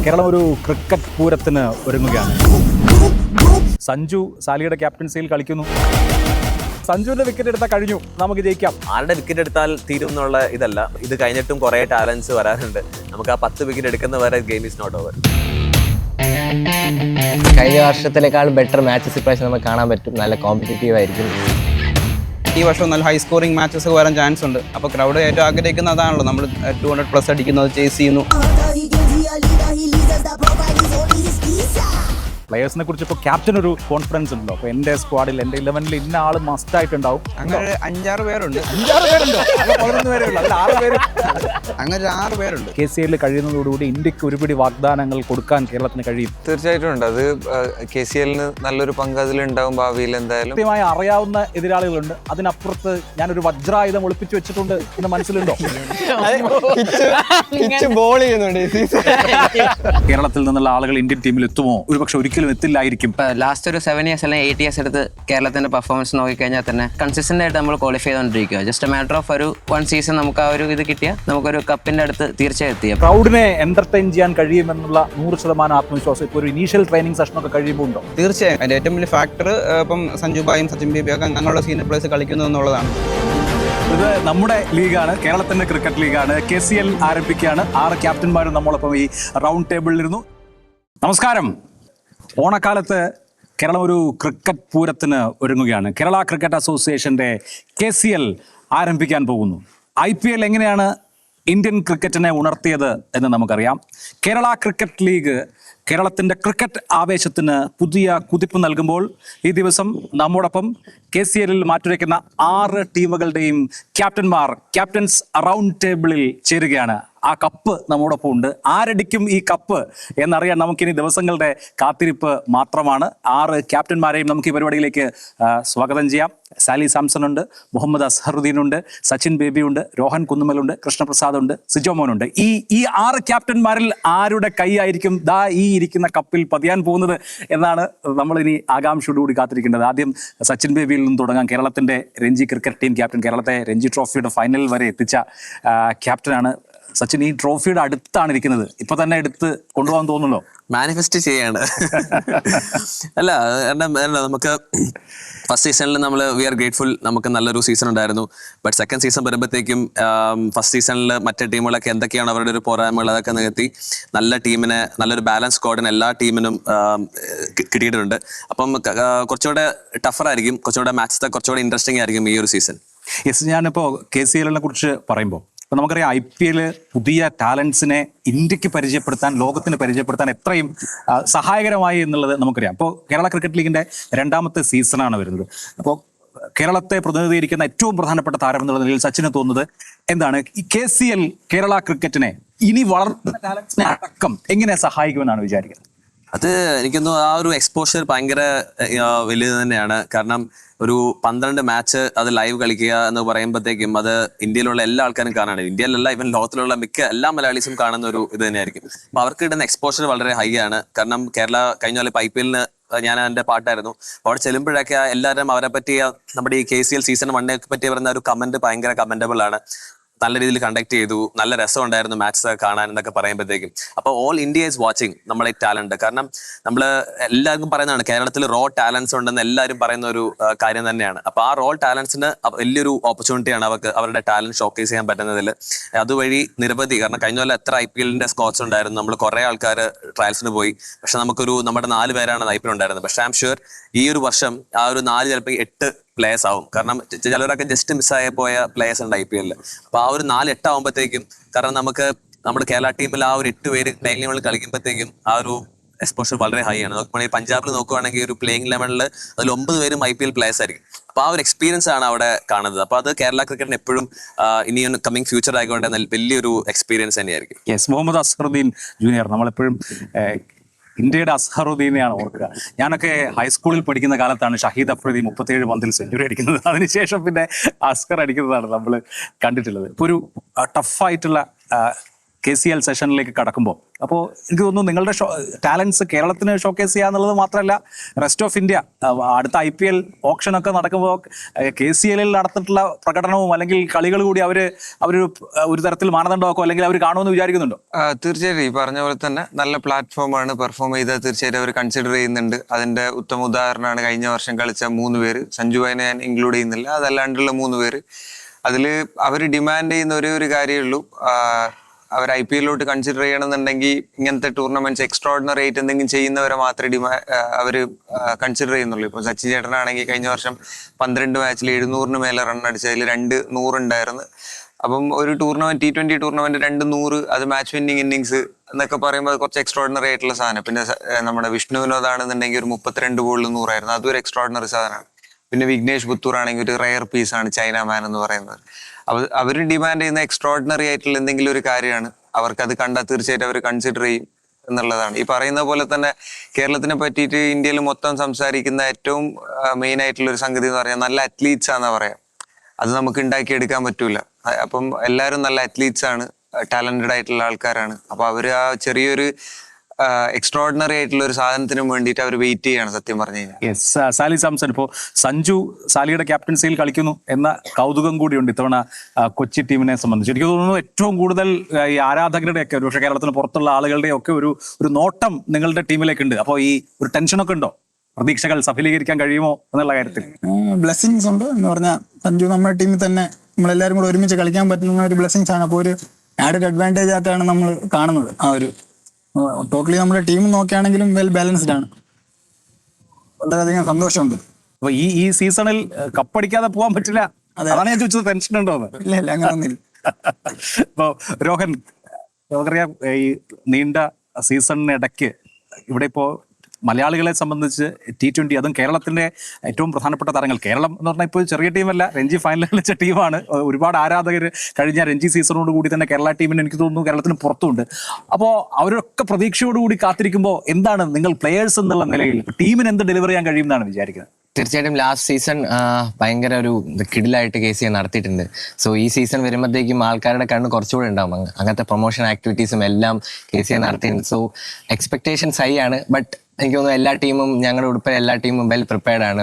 കേരളം ഒരു ക്രിക്കറ്റ് പൂരത്തിന് ഒരുങ്ങുകയാണ്. സഞ്ജു സാലിയുടെ ക്യാപ്റ്റൻസിയിൽ കളിക്കുന്നു. സഞ്ജുവിന്റെ വിക്കറ്റ് എടുത്താൽ കഴിഞ്ഞു, നമുക്ക് ജയിക്കാം. ആരുടെ വിക്കറ്റ് എടുത്താൽ തീരും എന്നുള്ള ഇതല്ല, ഇത് കഴിഞ്ഞിട്ടും കുറേ ടാലൻസ് വരാനുണ്ട്. നമുക്ക് ആ 10 വിക്കറ്റ് എടുക്കുന്ന വരെ ഗെയിം ഈസ് നോട്ട് ഓവർ. കഴിഞ്ഞ വർഷത്തിലേക്കാൾ ബെറ്റർ മാച്ചസ് ഇപ്രാവശ്യം നമുക്ക് കാണാൻ പറ്റും. നല്ല കോമ്പറ്റീറ്റീവ് ആയിരിക്കും. ഈ വർഷം നല്ല ഹൈ സ്കോറിംഗ് മാച്ചസ് വരാൻ ചാൻസ് ഉണ്ട്. അപ്പോൾ ക്രൗഡ് ഏറ്റവും ആഗ്രഹിക്കുന്ന അതാണല്ലോ, നമ്മൾ 200+ അടിക്കുന്നത്, ചേസ് ചെയ്യുന്നു. പ്ലേയേഴ്സിനെ കുറിച്ച് ഇപ്പോൾ ക്യാപ്റ്റൻ ഒരു കോൺഫിഡൻസ് ഉണ്ടല്ലോ. അപ്പോൾ എൻ്റെ സ്ക്വാഡിൽ എൻ്റെ 11ൽ ഇന്ന ആൾ മസ്റ്റ് ആയിട്ടുണ്ടാവും. അങ്ങനെ 5-6 പേരുണ്ട്. 5-6 പേരുണ്ടോ? 11 പേരേ ഉള്ളൂ, അതിൽ 6 പേര്. അങ്ങനെ 6 പേരുണ്ട്. KCL കഴിയുന്നതോടുകൂടി ഇന്ത്യക്ക് ഒരുപിടി വാഗ്ദാനങ്ങൾ കൊടുക്കാൻ കേരളത്തിന് കഴിയും. തീർച്ചയായിട്ടും ഉണ്ട്. അത് KCLന് നല്ലൊരു പങ്ക് അതിലുണ്ടാവും ഭാവിയിൽ. എന്തായാലും കൃത്യമായി അറിയാവുന്ന എതിരാളികളുണ്ട്. അതിനപ്പുറത്ത് ഞാനൊരു വജ്രായുധം ഒളിപ്പിച്ചു വെച്ചിട്ടുണ്ട് എന്ന് മനസ്സിലുണ്ടോ? കേരളത്തിൽ നിന്നുള്ള ആളുകൾ ഇന്ത്യൻ ടീമിൽ എത്തുമോ? ഒരുപക്ഷെ ഒരിക്കലും എത്തില്ലായിരിക്കും. ലാസ്റ്റ് ഒരു 7 years അല്ലെങ്കിൽ 8 years എടുത്ത് കേരളത്തിന്റെ പെർഫോമൻസ് നോക്കിക്കഴിഞ്ഞാൽ തന്നെ കൺസിസ്റ്റന്റ് ആയിട്ട് നമ്മൾ ക്വാളിഫൈ ചെയ്തുകൊണ്ടിരിക്കുക. ജസ്റ്റ് മാറ്റർ ഓഫ് ഒരു 1 season നമുക്ക് ആ ഒരു ഇത് കിട്ടിയാൽ നമുക്കൊരു കപ്പിന്റെ അടുത്ത് തീർച്ചയായും എത്തിയാൽ ക്രൗഡിനെ എന്റർടൈൻ ചെയ്യാൻ കഴിയുമെന്നുള്ള 100% ആത്മവിശ്വാസം ഇപ്പോൾ ഒരു ഇനീഷ്യൽ ട്രെയിനിങ് സെഷനൊക്കെ കഴിയുമ്പോൾ ഉണ്ടോ? തീർച്ചയായും അതിന്റെ ഏറ്റവും വലിയ ഫാക്ടർ ഇപ്പം സഞ്ജു ബായും സച്ചിൻ ബേബിയൊക്കെ അങ്ങനെയുള്ള സീനിയർ പ്ലേയേഴ്സ് കളിക്കുന്നു എന്നുള്ളതാണ്. ഇത് നമ്മുടെ ലീഗാണ്, കേരളത്തിന്റെ ക്രിക്കറ്റ് ലീഗാണ്. KCL ആരംഭിക്കുകയാണ്. 6 ക്യാപ്റ്റന്മാരും നമ്മളൊപ്പം ഈ റൗണ്ട് ടേബിളിലിരുന്നു. നമസ്കാരം. ഓണക്കാലത്ത് കേരളം ഒരു ക്രിക്കറ്റ് പൂരത്തിന് ഒരുങ്ങുകയാണ്. കേരള ക്രിക്കറ്റ് അസോസിയേഷന്റെ KCL ആരംഭിക്കാൻ പോകുന്നു. IPL എങ്ങനെയാണ് ഇന്ത്യൻ ക്രിക്കറ്റിനെ ഉണർത്തിയത് എന്ന് നമുക്കറിയാം. കേരള ക്രിക്കറ്റ് ലീഗ് കേരളത്തിൻ്റെ ക്രിക്കറ്റ് ആവേശത്തിന് പുതിയ കുതിപ്പ് നൽകുമ്പോൾ ഈ ദിവസം നമ്മോടൊപ്പം KCLൽ മാറ്റുരയ്ക്കുന്ന 6 ടീമുകളുടെയും ക്യാപ്റ്റൻസ് റൗണ്ട് ടേബിളിൽ ചേരുകയാണ്. ആ കപ്പ് നമ്മോടൊപ്പം ഉണ്ട്. ആരടിക്കും ഈ കപ്പ് എന്നറിയാൻ നമുക്കിനി ദിവസങ്ങളുടെ കാത്തിരിപ്പ് മാത്രമാണ്. 6 ക്യാപ്റ്റന്മാരെയും നമുക്ക് ഈ പരിപാടിയിലേക്ക് സ്വാഗതം ചെയ്യാം. സാലി സാംസൺ ഉണ്ട്, മുഹമ്മദ് അസ്ഹറുദ്ദീൻ ഉണ്ട്, സച്ചിൻ ബേബി ഉണ്ട്, രോഹൻ കുന്നുമലുണ്ട്, കൃഷ്ണപ്രസാദ് ഉണ്ട്, സിജോ മോനുണ്ട്. ഈ 6 ക്യാപ്റ്റന്മാരിൽ ആരുടെ കൈയായിരിക്കും ദാ ഈ ഇരിക്കുന്ന കപ്പിൽ പതിയാൻ പോകുന്നത് എന്നാണ് നമ്മൾ ഇനി ആകാംക്ഷയോടുകൂടി കാത്തിരിക്കേണ്ടത്. ആദ്യം സച്ചിൻ ബേബിയിൽ നിന്ന് തുടങ്ങാം. കേരളത്തിന്റെ രഞ്ജി ക്രിക്കറ്റ് ടീം ക്യാപ്റ്റൻ, കേരളത്തെ രഞ്ജി ട്രോഫിയുടെ ഫൈനൽ വരെ എത്തിച്ച ക്യാപ്റ്റനാണ് സച്ചിൻ. ഈ ട്രോഫിയുടെ അടുത്താണ് ഇരിക്കുന്നത്. ഇപ്പൊ തന്നെ എടുത്ത് കൊണ്ടുപോകാൻ തോന്നുന്നല്ലോ. മാനിഫെസ്റ്റ് ചെയ്യാണ്. അല്ല, നമുക്ക് ഫസ്റ്റ് സീസണിൽ നമ്മൾ വി ആർ ഗ്രേറ്റ്ഫുൾ, നമുക്ക് നല്ലൊരു സീസൺ ഉണ്ടായിരുന്നു. ബട്ട് സെക്കൻഡ് സീസൺ വരുമ്പോഴത്തേക്കും ഫസ്റ്റ് സീസണിൽ മറ്റേ ടീമുകളൊക്കെ എന്തൊക്കെയാണ് അവരുടെ ഒരു പോരായ്മകൾ അതൊക്കെ നികത്തി നല്ല ടീമിനെ, നല്ലൊരു ബാലൻസ് സ്ക്വാഡിന് എല്ലാ ടീമിനും കിട്ടിയിട്ടുണ്ട്. അപ്പം കുറച്ചുകൂടെ ടഫറായിരിക്കും, കുറച്ചുകൂടെ മാച്ചത്തെ കുറച്ചുകൂടെ ഇൻട്രസ്റ്റിംഗ് ആയിരിക്കും ഈ ഒരു സീസൺ. യെസ്, ഞാനിപ്പോൾ KCLനെ കുറിച്ച് പറയുമ്പോൾ ഇപ്പം നമുക്കറിയാം IPL പുതിയ ടാലൻസിനെ ഇന്ത്യക്ക് പരിചയപ്പെടുത്താൻ, ലോകത്തിന് പരിചയപ്പെടുത്താൻ എത്രയും സഹായകരമായി എന്നുള്ളത് നമുക്കറിയാം. അപ്പോൾ കേരള ക്രിക്കറ്റ് ലീഗിന്റെ 2ാമത്തെ സീസണാണ് വരുന്നത്. അപ്പോൾ കേരളത്തെ പ്രതിനിധീകരിക്കുന്ന ഏറ്റവും പ്രധാനപ്പെട്ട താരം എന്നുള്ള നിലയിൽ സച്ചിന് തോന്നുന്നത് എന്താണ്? ഈ KCL കേരള ക്രിക്കറ്റിനെ ഇനി വളർത്തുന്ന ടാലൻസിനെ അടക്കം എങ്ങനെ സഹായിക്കുമെന്നാണ് വിചാരിക്കുന്നത്? അത് എനിക്കൊന്നു ആ ഒരു എക്സ്പോഷർ ഭയങ്കര വലുത് തന്നെയാണ്. കാരണം ഒരു 12 മാച്ച് അത് ലൈവ് കളിക്കുക എന്ന് പറയുമ്പോഴത്തേക്കും അത് ഇന്ത്യയിലുള്ള എല്ലാ ആൾക്കാരും കാണാണ്. ഇന്ത്യയിലല്ല, ഇവൻ ലോകത്തിലുള്ള മിക്ക എല്ലാ മലയാളീസും കാണുന്ന ഒരു ഇത് തന്നെയായിരിക്കും. അപ്പൊ അവർക്ക് കിട്ടുന്ന എക്സ്പോഷർ വളരെ ഹൈ ആണ്. കാരണം കേരള കഴിഞ്ഞ പോലെ IPLന് ഞാൻ എൻ്റെ പാട്ടായിരുന്നു. അപ്പോൾ അവിടെ ചെല്ലുമ്പോഴൊക്കെ എല്ലാവരും അവരെ പറ്റി, നമ്മുടെ ഈ KCL സീസൺ 1 പറ്റി പറയുന്ന ഒരു കമന്റ് ഭയങ്കര കമന്റബിൾ ആണ്. നല്ല രീതിയിൽ കണ്ടക്ട് ചെയ്തു, നല്ല രസം ഉണ്ടായിരുന്നു മാച്ച് കാണാൻ എന്നൊക്കെ പറയുമ്പോഴത്തേക്കും. അപ്പോൾ ഓൾ ഇന്ത്യ ഈസ് വാച്ചിങ് നമ്മളെ ടാലന്റ്. കാരണം നമ്മൾ എല്ലാവർക്കും പറയുന്നതാണ് കേരളത്തിൽ റോ ടാലൻസ് ഉണ്ടെന്ന് എല്ലാവരും പറയുന്ന ഒരു കാര്യം തന്നെയാണ്. അപ്പോൾ ആ റോ ടാലൻസിന് വലിയൊരു ഓപ്പർച്യൂണിറ്റിയാണ് അവർക്ക് അവരുടെ ടാലന്റ് ഷോക്കേസ് ചെയ്യാൻ പറ്റുന്നതിൽ. അതുവഴി നിരവധി, കാരണം കഴിഞ്ഞ പോലെ എത്ര IPLന്റെ സ്കോട്ട്സ് ഉണ്ടായിരുന്നു, നമ്മൾ കുറേ ആൾക്കാർ ട്രയൽസിന് പോയി. പക്ഷെ നമ്മുടെ 4 പേരാണ് IPL ഉണ്ടായിരുന്നത്. പക്ഷെ ഐ എം ഷുവർ ഈ ഒരു വർഷം ആ ഒരു 4 ചിലപ്പോൾ 8 പ്ലേയേഴ്സ് ആവും. കാരണം ചിലരൊക്കെ ജസ്റ്റ് മിസ്സായി പോയ പ്ലേയേഴ്സ് ഉണ്ട് IPLൽ. അപ്പൊ ആ ഒരു 4-8 ആവുമ്പോഴത്തേക്കും, കാരണം നമുക്ക് നമ്മുടെ കേരള ടീമിൽ ആ ഒരു 8 പേര് പ്ലേയിങ് ലെവലിൽ കളിക്കുമ്പോഴത്തേക്കും ആ ഒരു എക്സ്പോഷർ വളരെ ഹൈ ആണ്. നോക്കുകയാണെങ്കിൽ പഞ്ചാബിൽ നോക്കുകയാണെങ്കിൽ ഒരു പ്ലേയിങ് ലെവലിൽ അതിൽ 9 പേരും IPL പ്ലേയേഴ്സ് ആയിരിക്കും. അപ്പൊ ആ ഒരു എക്സ്പീരിയൻസ് ആണ് അവിടെ കാണുന്നത്. അപ്പൊ അത് കേരള ക്രിക്കറ്റിന് എപ്പോഴും ഇനിയും കമ്മിങ് ഫ്യൂച്ചർ ആയിക്കോട്ടെ വലിയൊരു എക്സ്പീരിയൻസ് തന്നെയായിരിക്കും. യെസ്, മുഹമ്മദ് അസ്ഹറുദ്ദീൻ ജൂനിയർ, നമ്മളെപ്പോഴും ഇന്ത്യയുടെ അസ്ഹറുദ്ദീനെയാണ് ഓർക്കുക. ഞാനൊക്കെ ഹൈസ്കൂളിൽ പഠിക്കുന്ന കാലത്താണ് ഷഹീദ് അഫ്രീദി 37 പന്തിൽ സെഞ്ചുറി അടിക്കുന്നത്. അതിനുശേഷം പിന്നെ അസ്കർ അടിക്കുന്നതാണ് നമ്മൾ കണ്ടിട്ടുള്ളത്. ഇപ്പോൾ ഒരു ടഫായിട്ടുള്ള KCL സെഷനിലേക്ക് കടക്കുമ്പോൾ അപ്പോൾ എനിക്ക് തോന്നുന്നു നിങ്ങളുടെ ടാലൻസ് കേരളത്തിന് ഷോക്കേസ് ചെയ്യുക എന്നുള്ളത് മാത്രമല്ല റെസ്റ്റ് ഓഫ് ഇന്ത്യ അടുത്ത IPL ഓപ്ഷനൊക്കെ നടക്കുമ്പോൾ KCLൽ നടത്തിയിട്ടുള്ള പ്രകടനവും അല്ലെങ്കിൽ കളികൾ കൂടി ഒരു തരത്തിൽ മാനദണ്ഡമാക്കോ അല്ലെങ്കിൽ അവർ കാണുമെന്ന് വിചാരിക്കുന്നുണ്ടോ? തീർച്ചയായിട്ടും ഈ പറഞ്ഞ പോലെ തന്നെ നല്ല പ്ലാറ്റ്ഫോമാണ്. പെർഫോം ചെയ്താൽ തീർച്ചയായിട്ടും അവർ കൺസിഡർ ചെയ്യുന്നുണ്ട്. അതിന്റെ ഉത്തമ ഉദാഹരണമാണ് കഴിഞ്ഞ വർഷം കളിച്ച 3 പേര്. സഞ്ജുവിനെ ഞാൻ ഇൻക്ലൂഡ് ചെയ്യുന്നില്ല, അതല്ലാണ്ടുള്ള 3 പേര്. അതിൽ അവർ ഡിമാൻഡ് ചെയ്യുന്ന ഒരു കാര്യമേ ഉള്ളൂ, അവർ IPLലോട്ട് കൺസിഡർ ചെയ്യണമെന്നുണ്ടെങ്കിൽ ഇങ്ങനത്തെ ടൂർണമെന്റ്സ് എക്സ്ട്രോർഡിനറി ആയിട്ട് എന്തെങ്കിലും ചെയ്യുന്നവരെ മാത്രമേ അവർ കൺസിഡർ ചെയ്യുന്നുള്ളൂ. ഇപ്പോൾ സച്ചിൻ ചേട്ടനാണെങ്കിൽ കഴിഞ്ഞ വർഷം 12 മാച്ചിൽ 700 മേലെ റൺ അടിച്ചതിൽ 2 100 ഉണ്ടായിരുന്നു. അപ്പം ഒരു ടൂർണമെന്റ് T20 ടൂർണമെന്റ് 2 100 അത് മാച്ച് വിന്നിങ് ഇന്നിങ്സ് എന്നൊക്കെ പറയുമ്പോൾ അത് കുറച്ച് എക്സ്ട്രോർഡിനറി ആയിട്ടുള്ള സാധനം. പിന്നെ നമ്മുടെ വിഷ്ണു വിനോദാണെന്നുണ്ടെങ്കിൽ ഒരു 32 ബോളിൽ 100 ആയിരുന്നു, അതൊരു എക്സ്ട്രോർഡിനറി സാധനമാണ്. പിന്നെ വിഘ്നേഷ് പുത്തൂർ ആണെങ്കിൽ ഒരു റയർ പീസാണ്, ചൈന മാൻ എന്ന് പറയുന്നത്. അവർ ഡിമാൻഡ് ചെയ്യുന്ന എക്സ്ട്രോർഡിനറി ആയിട്ടുള്ള എന്തെങ്കിലും ഒരു കാര്യമാണ്, അവർക്കത് കണ്ടാൽ തീർച്ചയായിട്ടും അവർ കൺസിഡർ ചെയ്യും എന്നുള്ളതാണ്. ഈ പറയുന്ന പോലെ തന്നെ കേരളത്തിനെ പറ്റിയിട്ട് ഇന്ത്യയിൽ മൊത്തം സംസാരിക്കുന്ന ഏറ്റവും മെയിൻ ആയിട്ടുള്ള ഒരു സംഗതി എന്ന് പറഞ്ഞാൽ നല്ല അത്ലീറ്റ്സ് ആണെന്നാ പറയാം. അത് നമുക്ക് ഉണ്ടാക്കിയെടുക്കാൻ പറ്റൂല. അപ്പം എല്ലാവരും നല്ല അത്ലീറ്റ്സ് ആണ്, ടാലന്റഡ് ആയിട്ടുള്ള ആൾക്കാരാണ്. അപ്പൊ അവർ ആ ചെറിയൊരു എക്സ്ട്രോർഡിനറി ആയിട്ടുള്ള ഒരു സാധനത്തിന് വേണ്ടിയിട്ട് അവർ വെയിറ്റ് ചെയ്യാണ് സത്യം പറഞ്ഞു കഴിഞ്ഞാൽ. യെസ്, സാലി സാംസൺ ഇപ്പോൾ സഞ്ജു സാലിയുടെ ക്യാപ്റ്റൻസിയിൽ കളിക്കുന്നു എന്ന കൗതുകം കൂടിയുണ്ട് ഇത്തവണ കൊച്ചി ടീമിനെ സംബന്ധിച്ച്. എനിക്ക് തോന്നുന്നു ഏറ്റവും കൂടുതൽ ഈ ആരാധകരുടെയൊക്കെ ഒരുപക്ഷെ കേരളത്തിന് പുറത്തുള്ള ആളുകളുടെയൊക്കെ ഒരു നോട്ടം നിങ്ങളുടെ ടീമിലേക്കുണ്ട്. അപ്പോൾ ഈ ഒരു ടെൻഷനൊക്കെ ഉണ്ടോ, പ്രതീക്ഷകൾ സഫലീകരിക്കാൻ കഴിയുമോ എന്നുള്ള കാര്യത്തിൽ? ബ്ലെസ്സിങ്സ് ഉണ്ട് എന്ന് പറഞ്ഞാൽ സഞ്ജു നമ്മുടെ ടീമിൽ തന്നെ നമ്മളെല്ലാവരും കൂടെ ഒരുമിച്ച് കളിക്കാൻ പറ്റുന്ന ഒരു ബ്ലെസ്സിങ്സ് ആണ്. അപ്പോൾ ഒരു ആഡഡ് അഡ്വാൻറ്റേജ് ആയിട്ടാണ് നമ്മൾ കാണുന്നത്. ടോട്ടലി നമ്മുടെ ടീം നോക്കുകയാണെങ്കിലും വെൽ ബാലൻസ്ഡ് ആണ്. വളരെയധികം സന്തോഷമുണ്ട്. അപ്പൊ ഈ സീസണിൽ കപ്പടിക്കാതെ പോകാൻ പറ്റില്ല, അതാണ് ഞാൻ ചോദിച്ചത്. ടെൻഷൻ ഉണ്ടോ? ഇല്ല അങ്ങനെയൊന്നുമില്ല. ഇപ്പൊ രോഹൻ, നമുക്കറിയാം ഈ നീണ്ട സീസണിനിടയ്ക്ക് ഇവിടെ ഇപ്പോ മലയാളികളെ സംബന്ധിച്ച് T20 അതും കേരളത്തിന്റെ ഏറ്റവും പ്രധാനപ്പെട്ട താരങ്ങൾ, കേരളം എന്ന് പറഞ്ഞാൽ ഇപ്പോൾ ചെറിയ ടീമല്ല, രഞ്ജി ഫൈനലിൽ കളിച്ച ടീമാണ്. ഒരുപാട് ആരാധകർ കഴിഞ്ഞ രഞ്ജി സീസണോട് കൂടി തന്നെ കേരള ടീമിന് എനിക്ക് തോന്നുന്നു കേരളത്തിന് പുറത്തുണ്ട്. അപ്പോൾ അവരൊക്കെ പ്രതീക്ഷയോടുകൂടി കാത്തിരിക്കുമ്പോൾ എന്താണ് നിങ്ങൾ പ്ലെയേഴ്സ് എന്നുള്ള നിലയിൽ ടീമിന് എന്ത് ഡെലിവർ ചെയ്യാൻ കഴിയും എന്നാണ് വിചാരിക്കുന്നത്? തീർച്ചയായിട്ടും ലാസ്റ്റ് സീസൺ ഭയങ്കര ഒരു കിടിലായിട്ട് KCL നടത്തിയിട്ടുണ്ട്. സോ ഈ സീസൺ വരുമ്പോഴത്തേക്കും ആൾക്കാരുടെ കണ്ണ് കുറച്ചുകൂടെ ഉണ്ടാവും. അങ്ങനത്തെ പ്രൊമോഷൻ ആക്ടിവിറ്റീസും എല്ലാം KCL നടത്തിയിട്ടുണ്ട്. സോ എക്സ്പെക്ടേഷൻസ് ഹൈ ആണ്. ബട്ട് എനിക്ക് തോന്നുന്നു എല്ലാ ടീമും, ഞങ്ങളുടെ ഉൾപ്പെടെ എല്ലാ ടീമും വെൽ പ്രിപ്പയർഡ് ആണ്.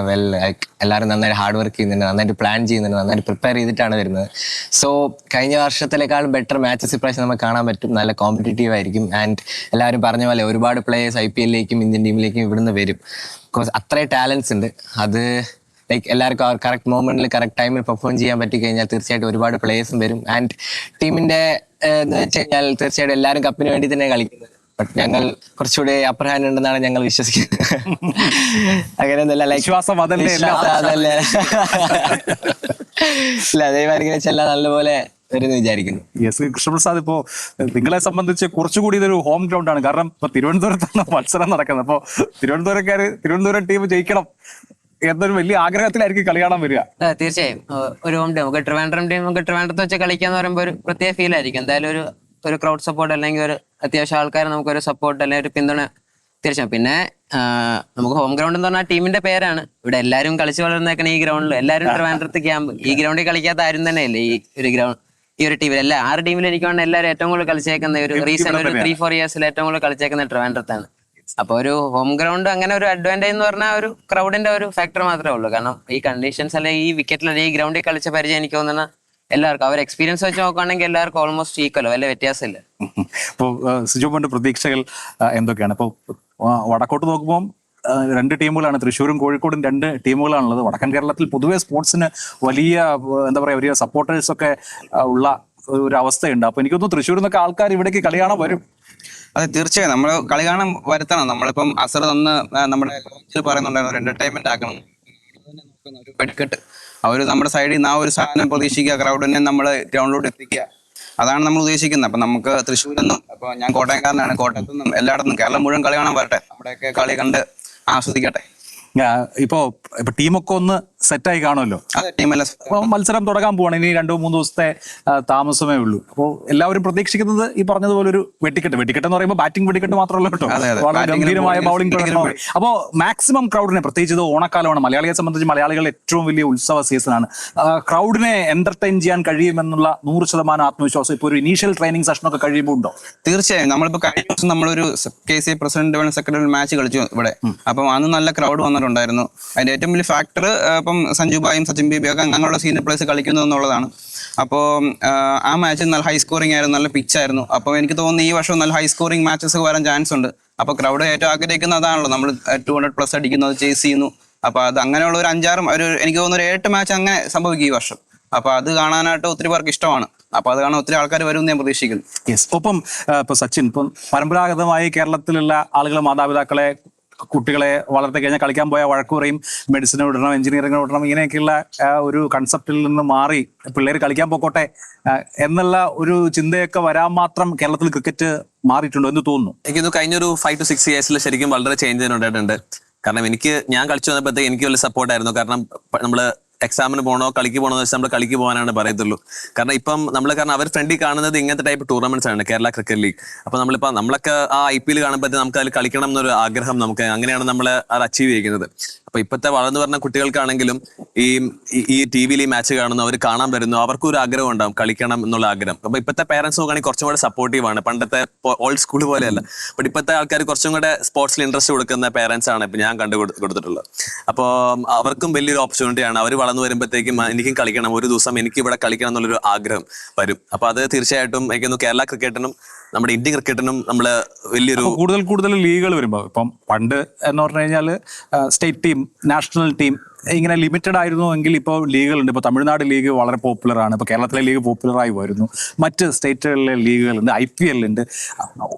എല്ലാവരും നന്നായിട്ട് ഹാർഡ് വർക്ക് ചെയ്യുന്നുണ്ട്, നന്നായിട്ട് പ്ലാൻ ചെയ്യുന്നുണ്ട്, നന്നായിട്ട് പ്രിപ്പയർ ചെയ്തിട്ടാണ് വരുന്നത്. സോ കഴിഞ്ഞ വർഷത്തിലേക്കാളും ബെറ്റർ മാച്ചസ് ഇപ്രാവശ്യം നമുക്ക് കാണാൻ പറ്റും. നല്ല കോമ്പറ്റീറ്റീവ് ആയിരിക്കും. ആൻഡ് എല്ലാവരും പറഞ്ഞ പോലെ ഒരുപാട് പ്ലേയേഴ്സ് IPLലേക്കും ഇന്ത്യൻ ടീമിലേക്കും ഇവിടുന്ന് വരും. ബിക്കോസ് അത്രയും ടാലൻസ് ഉണ്ട്. അത് എല്ലാവർക്കും കറക്റ്റ് മൊമെന്റിൽ കറക്റ്റ് ടൈമിൽ പെർഫോം ചെയ്യാൻ പറ്റി കഴിഞ്ഞാൽ തീർച്ചയായിട്ടും ഒരുപാട് പ്ലേയേഴ്സും വരും. ആൻഡ് ടീമിന്റെ എന്ന് വെച്ച് കഴിഞ്ഞാൽ തീർച്ചയായിട്ടും എല്ലാവരും കപ്പിന് വേണ്ടി തന്നെ കളിക്കുന്നത്. ബട്ട് ഞങ്ങൾ കുറച്ചുകൂടി അപ്പർ ഹാൻഡ് ഉണ്ടെന്നാണ് ഞങ്ങൾ വിശ്വസിക്കുന്നത്. അങ്ങനെയൊന്നുമില്ല, വിശ്വാസം അതല്ലേ അതല്ലേ ഇല്ല, ദൈവം എല്ലാം നല്ലപോലെ വരുമെന്ന് വിചാരിക്കുന്നു. യെസ്, കൃഷ്ണപ്രസാദ്, ഇപ്പോ നിങ്ങളെ സംബന്ധിച്ച് കുറച്ചുകൂടി ഇതൊരു ഹോം ഗ്രൗണ്ട് ആണ്. കാരണം ഇപ്പൊ തിരുവനന്തപുരത്താണ് മത്സരം നടക്കുന്നത്. അപ്പോൾ തിരുവനന്തപുരം ടീം ജയിക്കണം എന്നൊരു വലിയ ആഗ്രഹത്തിലായിരിക്കും കളി കാണാൻ വരിക. തീർച്ചയായും ഒരു ഹോം ടീം, നമുക്ക് ട്രിവാൻഡ്രം ടീം, നമുക്ക് ട്രിവാൻഡ്രത്ത് വെച്ച് കളിക്കാന്ന് പറയുമ്പോൾ ഒരു പ്രത്യേക ഫീൽ ആയിരിക്കും. എന്തായാലും ഒരു ക്രൗഡ് സപ്പോർട്ട് അല്ലെങ്കിൽ ഒരു അത്യാവശ്യം ആൾക്കാർ നമുക്കൊരു സപ്പോർട്ട് അല്ലെങ്കിൽ ഒരു പിന്തുണ തീർച്ചയായും. പിന്നെ നമുക്ക് ഹോം ഗ്രൗണ്ട് എന്ന് പറഞ്ഞാൽ ടീമിന്റെ പേരാണ്. ഇവിടെ എല്ലാവരും കളിച്ചു വളർന്നേക്കണ ഈ ഗ്രൗണ്ടിൽ, എല്ലാവരും ട്രിവാൻഡ്രത്ത് ക്യാമ്പ്. ഈ ഗ്രൗണ്ടിൽ കളിക്കാത്ത ആരും തന്നെ ഇല്ല ഈ ഒരു ടീമിൽ. 6 ടീമിൽ എനിക്ക് വേണ്ട എല്ലാവരും ഏറ്റവും കൂടുതൽ കളിച്ചേക്കുന്ന ഒരു റീസെന്റ് ഒരു 3-4 ഇയേഴ്സിൽ ഏറ്റവും കൂടുതൽ കളിച്ചേക്കുന്ന ട്രിവാൻഡ്രത്താണ്. അപ്പൊ ഒരു ഹോം ഗ്രൗണ്ട് അങ്ങനെ ഒരു അഡ്വാൻറ്റേജ് എന്ന് പറഞ്ഞാൽ ഒരു ക്രൗഡിന്റെ ഒരു ഫാക്ടർ മാത്രമേ ഉള്ളൂ. കാരണം ഈ കണ്ടീഷൻസ് അല്ലെങ്കിൽ ഈ വിക്കറ്റിൽ ഈ ഗ്രൗണ്ടിൽ കളിച്ച പരിചയം എനിക്ക് തോന്നുന്ന എല്ലാവർക്കും അവർ എക്സ്പീരിയൻസ് വെച്ച് നോക്കുകയാണെങ്കിൽ എല്ലാവർക്കും ഓൾമോസ്റ്റ് ഈക്വലോ, വലിയ വ്യത്യാസമില്ല. ഇപ്പോൾ സിജോമോന്റെ പ്രതീക്ഷകൾ എന്തൊക്കെയാണ്? ഇപ്പോൾ വടക്കോട്ട് നോക്കുമ്പോൾ 2 ടീമുകളാണ്, തൃശ്ശൂരും കോഴിക്കോടും 2 ടീമുകളാണുള്ളത്. വടക്കൻ കേരളത്തിൽ പൊതുവെ സ്പോർട്സിന് വലിയ വലിയ സപ്പോർട്ടേഴ്സ് ഒക്കെ ഉള്ള ഒരു അവസ്ഥയുണ്ട്. അപ്പൊ എനിക്ക് തോന്നുന്നു തൃശ്ശൂരിൽ നിന്നൊക്കെ ആൾക്കാർ ഇവിടേക്ക് കളി കാണാൻ വരും. അതെ, തീർച്ചയായും നമ്മൾ കളി കാണാൻ വരുത്തണം. നമ്മളിപ്പം അസർ തന്ന് നമ്മുടെ കോച്ചിൽ പറയുന്നുണ്ടായിരുന്നു ഒരു എന്റർടൈൻമെന്റ് ആക്കണം, ഒരു വെടിക്കെട്ട്. നമ്മുടെ സൈഡിൽ നിന്ന് ആ ഒരു സാധനം പ്രതീക്ഷിക്കുക, ക്രൗഡിനെ നമ്മൾ ഗ്രൗണ്ടിലോട്ട് എത്തിക്കുക, അതാണ് നമ്മൾ ഉദ്ദേശിക്കുന്നത്. അപ്പൊ നമുക്ക് തൃശ്ശൂരിൽ നിന്നും, അപ്പൊ ഞാൻ കോട്ടയംകാരനാണ്, കോട്ടയത്തു നിന്നും എല്ലായിടത്തും കേരളം മുഴുവൻ കളി കാണാൻ വരട്ടെ, നമ്മുടെയൊക്കെ കളി കണ്ട് ആസ്വദിക്കട്ടെ. ഇപ്പോ ടീമൊക്കെ ഒന്ന് സെറ്റായി കാണുമല്ലോ. അതെ, ടീമെല്ലാം അപ്പോൾ മത്സരം തുടങ്ങാൻ പോവാണ്. ഇനി 2-3 ദിവസത്തെ താമസമേ ഉള്ളൂ. അപ്പോൾ എല്ലാവരും പ്രതീക്ഷിക്കുന്നത് ഈ പറഞ്ഞതുപോലെ ഒരു വെട്ടിക്കെട്ട് എന്ന് പറയുമ്പോൾ ബാറ്റിംഗ് വെട്ടിക്കെട്ട് മാത്രമല്ല കേട്ടോ, അതെ. വളരെ Batting ഗംഭീരമായ bowling ബൗളിംഗ് പ്രകടനമാണ്. അപ്പോൾ മാക്സിമം ക്രൗഡിനെ, പ്രത്യേകിച്ച് ഇത് ഓണക്കാലമാണ്, മലയാളിയെ സംബന്ധിച്ച് മലയാളികൾ ഏറ്റവും വലിയ ഉത്സവ സീസണാണ്. ക്രൗഡിനെ എന്റർടൈൻ ചെയ്യാൻ കഴിയുമെന്നുള്ള 100% ആത്മവിശ്വാസം ഇപ്പോൾ ഒരു ഇനീഷ്യൽ ട്രെയിനിങ് സെഷനൊക്കെ കഴിയുമ്പോൾ ഉണ്ടോ? തീർച്ചയായും. നമ്മളിപ്പോൾ കഴിഞ്ഞ ദിവസം നമ്മളൊരു KCA പ്രസിഡന്റ് സെക്രട്ടറി മാച്ച് കളിച്ചു ഇവിടെ. അപ്പം അന്ന് നല്ല ക്രൗഡ് വന്നിട്ടുണ്ടായിരുന്നു. അതിന്റെ ഏറ്റവും വലിയ ഫാക്ടർ ഇപ്പം സഞ്ജു ബായും സച്ചിൻ ബേബിയൊക്കെ അങ്ങനെയുള്ള സീനിയർ പ്ലേയേഴ്സ് കളിക്കുന്നു എന്നുള്ളതാണ്. അപ്പോൾ ആ മാച്ച് നല്ല ഹൈ സ്കോറിംഗ് ആയിരുന്നു, നല്ല പിച്ചായിരുന്നു. അപ്പോൾ എനിക്ക് തോന്നുന്നു ഈ വർഷം നല്ല ഹൈ സ്കോറിംഗ് മാച്ചസ് വരാൻ ചാൻസ് ഉണ്ട്. അപ്പോൾ ക്രൗഡ് ഏറ്റവും ആഗ്രഹിക്കുന്നത് അതാണല്ലോ, നമ്മൾ 200+ അടിക്കുന്നത്, ചേസ് ചെയ്യുന്നു. അപ്പോൾ അത് അങ്ങനെയുള്ള ഒരു 5-6 എനിക്ക് തോന്നുന്നു ഒരു 7 മാച്ച് അങ്ങനെ സംഭവിക്കും ഈ വർഷം. അപ്പോൾ അത് കാണാനായിട്ട് ഒത്തിരി പേർക്ക് ഇഷ്ടമാണ്. അപ്പോൾ അത് കാണാൻ ഒത്തിരി ആൾക്കാർ വരും ഞാൻ പ്രതീക്ഷിക്കുന്നു. യെസ്. ഒപ്പം ഇപ്പൊ സച്ചിൻ, ഇപ്പം പരമ്പരാഗതമായി കേരളത്തിലുള്ള ആളുകൾ മാതാപിതാക്കളെ, കുട്ടികളെ വളർത്തി കഴിഞ്ഞാൽ കളിക്കാൻ പോയാൽ വഴക്ക് പറയും, മെഡിസിന് വിടണം, എഞ്ചിനീയറിംഗ് വിടണം, ഇങ്ങനെയൊക്കെയുള്ള ഒരു കൺസെപ്റ്റിൽ നിന്ന് മാറി പിള്ളേർ കളിക്കാൻ പോക്കോട്ടെ എന്നുള്ള ഒരു ചിന്തയൊക്കെ വരാൻ മാത്രം കേരളത്തിൽ ക്രിക്കറ്റ് മാറിയിട്ടുണ്ടോ എന്ന് തോന്നുന്നു? എനിക്കിത് കഴിഞ്ഞൊരു 5 to 6 years ശരിക്കും വളരെ ചേഞ്ച് ഉണ്ടായിട്ടുണ്ട്. കാരണം ഞാൻ കളിച്ചു വന്നപ്പോഴത്തേക്ക് എനിക്ക് വലിയ സപ്പോർട്ടായിരുന്നു. കാരണം നമ്മള് എക്സാമിന് പോകണോ കളിക്ക് പോകണോ എന്ന് വെച്ചാൽ നമ്മൾ കളിക്ക് പോകാനാണ് പറയത്തുള്ളൂ. കാരണം ഇപ്പം കാരണം അവർ ഫ്രണ്ടിൽ കാണുന്നത് ഇങ്ങനത്തെ ടൈപ്പ് ടൂർണമെന്റ്സ് ആണ്, കേരള ക്രിക്കറ്റ് ലീഗ്. അപ്പൊ നമ്മളൊക്കെ ആ IPL കാണുമ്പോഴത്തേക്ക് നമുക്ക് അതിൽ കളിക്കണം എന്നൊരു ആഗ്രഹം, നമുക്ക് അങ്ങനെയാണ് നമ്മൾ അത് അച്ചീവ് ചെയ്യുന്നത്. അപ്പൊ ഇപ്പോഴത്തെ വളർന്നു പറഞ്ഞ കുട്ടികൾക്കാണെങ്കിലും ഈ TV ഈ മാച്ച് കാണുന്നു, അവർ കാണാൻ വരുന്നു, അവർക്കും ഒരു ആഗ്രഹം ഉണ്ടാവും കളിക്കണം എന്നുള്ള ആഗ്രഹം. അപ്പൊ ഇപ്പോഴത്തെ പേരൻസ് നോക്കുകയാണെങ്കിൽ കുറച്ചും കൂടെ സപ്പോർട്ടീവ് ആണ്, പണ്ടത്തെ ഓൾഡ് സ്കൂൾ പോലെയല്ല. ബട്ട് ഇപ്പോഴത്തെ ആൾക്കാർ കുറച്ചും കൂടെ സ്പോർട്സിൽ ഇൻട്രസ്റ്റ് കൊടുക്കുന്ന പേരൻസ് ആണ് ഇപ്പൊ ഞാൻ കൊടുത്തിട്ടുള്ളത്. അപ്പോൾ അവർക്കും വലിയൊരു ഓപ്പർച്യൂണിറ്റിയാണ്. അവർ വളർന്നു വരുമ്പോഴത്തേക്കും എനിക്കും കളിക്കണം, ഒരു ദിവസം എനിക്ക് ഇവിടെ കളിക്കണം എന്നുള്ളൊരു ആഗ്രഹം വരും. അപ്പൊ അത് തീർച്ചയായിട്ടും എനിക്കൊന്ന് കേരള ക്രിക്കറ്റിനും നമ്മുടെ ഇന്ത്യൻ ക്രിക്കറ്റിനും നമ്മള് വലിയൊരു കൂടുതൽ ലീഗുകൾ വരുമ്പോൾ, ഇപ്പം പണ്ട് എന്ന് പറഞ്ഞു കഴിഞ്ഞാൽ സ്റ്റേറ്റ് ടീം, നാഷണൽ ടീം ഇങ്ങനെ ലിമിറ്റഡ് ആയിരുന്നു എങ്കിൽ ഇപ്പോൾ ലീഗുകളുണ്ട്. ഇപ്പോൾ തമിഴ്നാട് ലീഗ് വളരെ പോപ്പുലറാണ്, ഇപ്പോൾ കേരളത്തിലെ ലീഗ് പോപ്പുലറായി വരുന്നു, മറ്റ് സ്റ്റേറ്റുകളിലെ ലീഗുകളുണ്ട്, IPL ഉണ്ട്,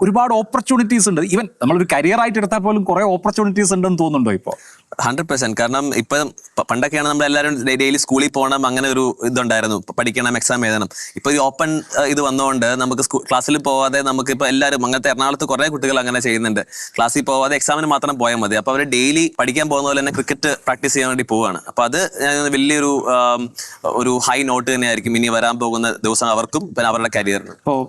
ഒരുപാട് ഓപ്പർച്യൂണിറ്റീസ് ഉണ്ട്. ഈവൻ നമ്മളൊരു കരിയർ ആയിട്ട് എടുത്താൽ പോലും കുറെ ഓപ്പർച്യൂണിറ്റീസ് ഉണ്ടെന്ന് തോന്നുന്നുണ്ടോ ഇപ്പോൾ? 100%. കാരണം ഇപ്പം പണ്ടൊക്കെയാണ് നമ്മളെല്ലാവരും ഡെയിലി സ്കൂളിൽ പോകണം, അങ്ങനെ ഒരു ഇതുണ്ടായിരുന്നു, പഠിക്കണം, എക്സാം എഴുതണം. ഇപ്പൊ ഈ ഓപ്പൺ ഇത് വന്നുകൊണ്ട് നമുക്ക് ക്ലാസ്സിൽ പോവാതെ നമുക്ക് ഇപ്പൊ എല്ലാവരും, അങ്ങനത്തെ എറണാകുളത്ത് കുറെ കുട്ടികൾ അങ്ങനെ ചെയ്യുന്നുണ്ട്, ക്ലാസ്സിൽ പോവാതെ എക്സാമിന് മാത്രം പോയാൽ മതി. അപ്പൊ അവർ ഡെയിലി പഠിക്കാൻ പോകുന്ന പോലെ തന്നെ ക്രിക്കറ്റ് പ്രാക്ടീസ് ചെയ്യാൻ വേണ്ടി പോവാണ്. അപ്പൊ അത് വലിയൊരു ഹൈ നോട്ട് തന്നെയായിരിക്കും ഇനി വരാൻ പോകുന്ന ദിവസം അവർക്കും പിന്നെ അവരുടെ കരിയറിനും. ഇപ്പോൾ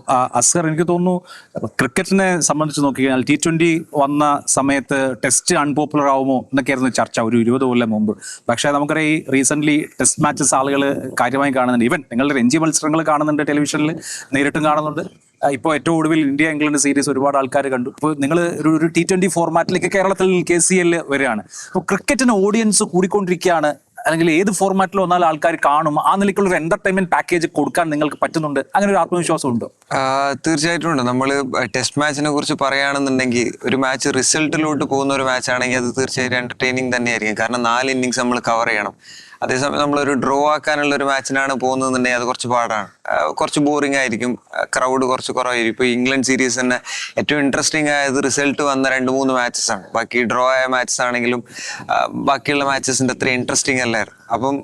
അസ്കർ, എനിക്ക് തോന്നുന്നു ക്രിക്കറ്റിനെ സംബന്ധിച്ച് നോക്കിക്കഴിഞ്ഞാൽ T20 വന്ന സമയത്ത് ടെസ്റ്റ് അൺപോപ്പുലർ ആവുമോ എന്നൊക്കെയായിരുന്നു ചർച്ച ഒരു 20 കൊല്ലം മുമ്പ്. പക്ഷേ നമുക്കറിയാം ഈ റീസെന്റ് ടെസ്റ്റ് മാച്ചസ് ആളുകൾ കാര്യമായി കാണുന്നുണ്ട്. ഈവൻ നിങ്ങളുടെ രഞ്ജി മത്സരങ്ങൾ കാണുന്നുണ്ട്, ടെലിവിഷനിൽ നേരിട്ടും കാണുന്നുണ്ട്. ഇപ്പോൾ ഏറ്റവും ഒടുവിൽ ഇന്ത്യ ഇംഗ്ലണ്ട് സീരീസ് ഒരുപാട് ആൾക്കാർ കണ്ടു. ഇപ്പോൾ നിങ്ങൾ ഒരു T20 ഫോർമാറ്റിലേക്ക് കേരളത്തിൽ KCL വരികയാണ്. അപ്പോൾ ക്രിക്കറ്റിന് ഓഡിയൻസ് കൂടിക്കൊണ്ടിരിക്കുകയാണ്, അല്ലെങ്കിൽ ഏത് ഫോർമാറ്റിൽ വന്നാൽ ആൾക്കാർ കാണും, ആ നിലയ്ക്കുള്ള ഒരു എന്റർടൈൻമെന്റ് പാക്കേജ് കൊടുക്കാൻ നിങ്ങൾക്ക് പറ്റുന്നുണ്ട്, അങ്ങനെ ഒരു ആത്മവിശ്വാസം ഉണ്ടോ? തീർച്ചയായിട്ടും ഉണ്ട്. നമ്മൾ ടെസ്റ്റ് മാച്ചിനെ കുറിച്ച് പറയുകയാണെന്നുണ്ടെങ്കിൽ ഒരു മാച്ച് റിസൾട്ടിലോട്ട് പോകുന്ന ഒരു മാച്ച് ആണെങ്കിൽ അത് തീർച്ചയായിട്ടും എന്റർടൈനിങ് തന്നെയായിരിക്കും. കാരണം 4 ഇന്നിങ്സ് നമ്മൾ കവർ ചെയ്യണം. അതേസമയം നമ്മളൊരു ഡ്രോ ആക്കാനുള്ള ഒരു മാച്ചിനാണ് പോകുന്നതെന്നുണ്ടെങ്കിൽ അത് കുറച്ച് പാടാണ്, കുറച്ച് ബോറിംഗ് ആയിരിക്കും, ക്രൗഡ് കുറച്ച് കുറവായിരിക്കും. ഇപ്പോൾ ഇംഗ്ലണ്ട് സീരീസ് തന്നെ ഏറ്റവും ഇൻട്രസ്റ്റിംഗ് ആയത് റിസൾട്ട് വന്ന 2-3 മാച്ചസ് ആണ്. ബാക്കി ഡ്രോ ആയ മാച്ചസ് ആണെങ്കിലും ബാക്കിയുള്ള മാച്ചസിന്റെ അത്ര ഇൻട്രസ്റ്റിംഗ് അല്ലായിരുന്നു. അപ്പം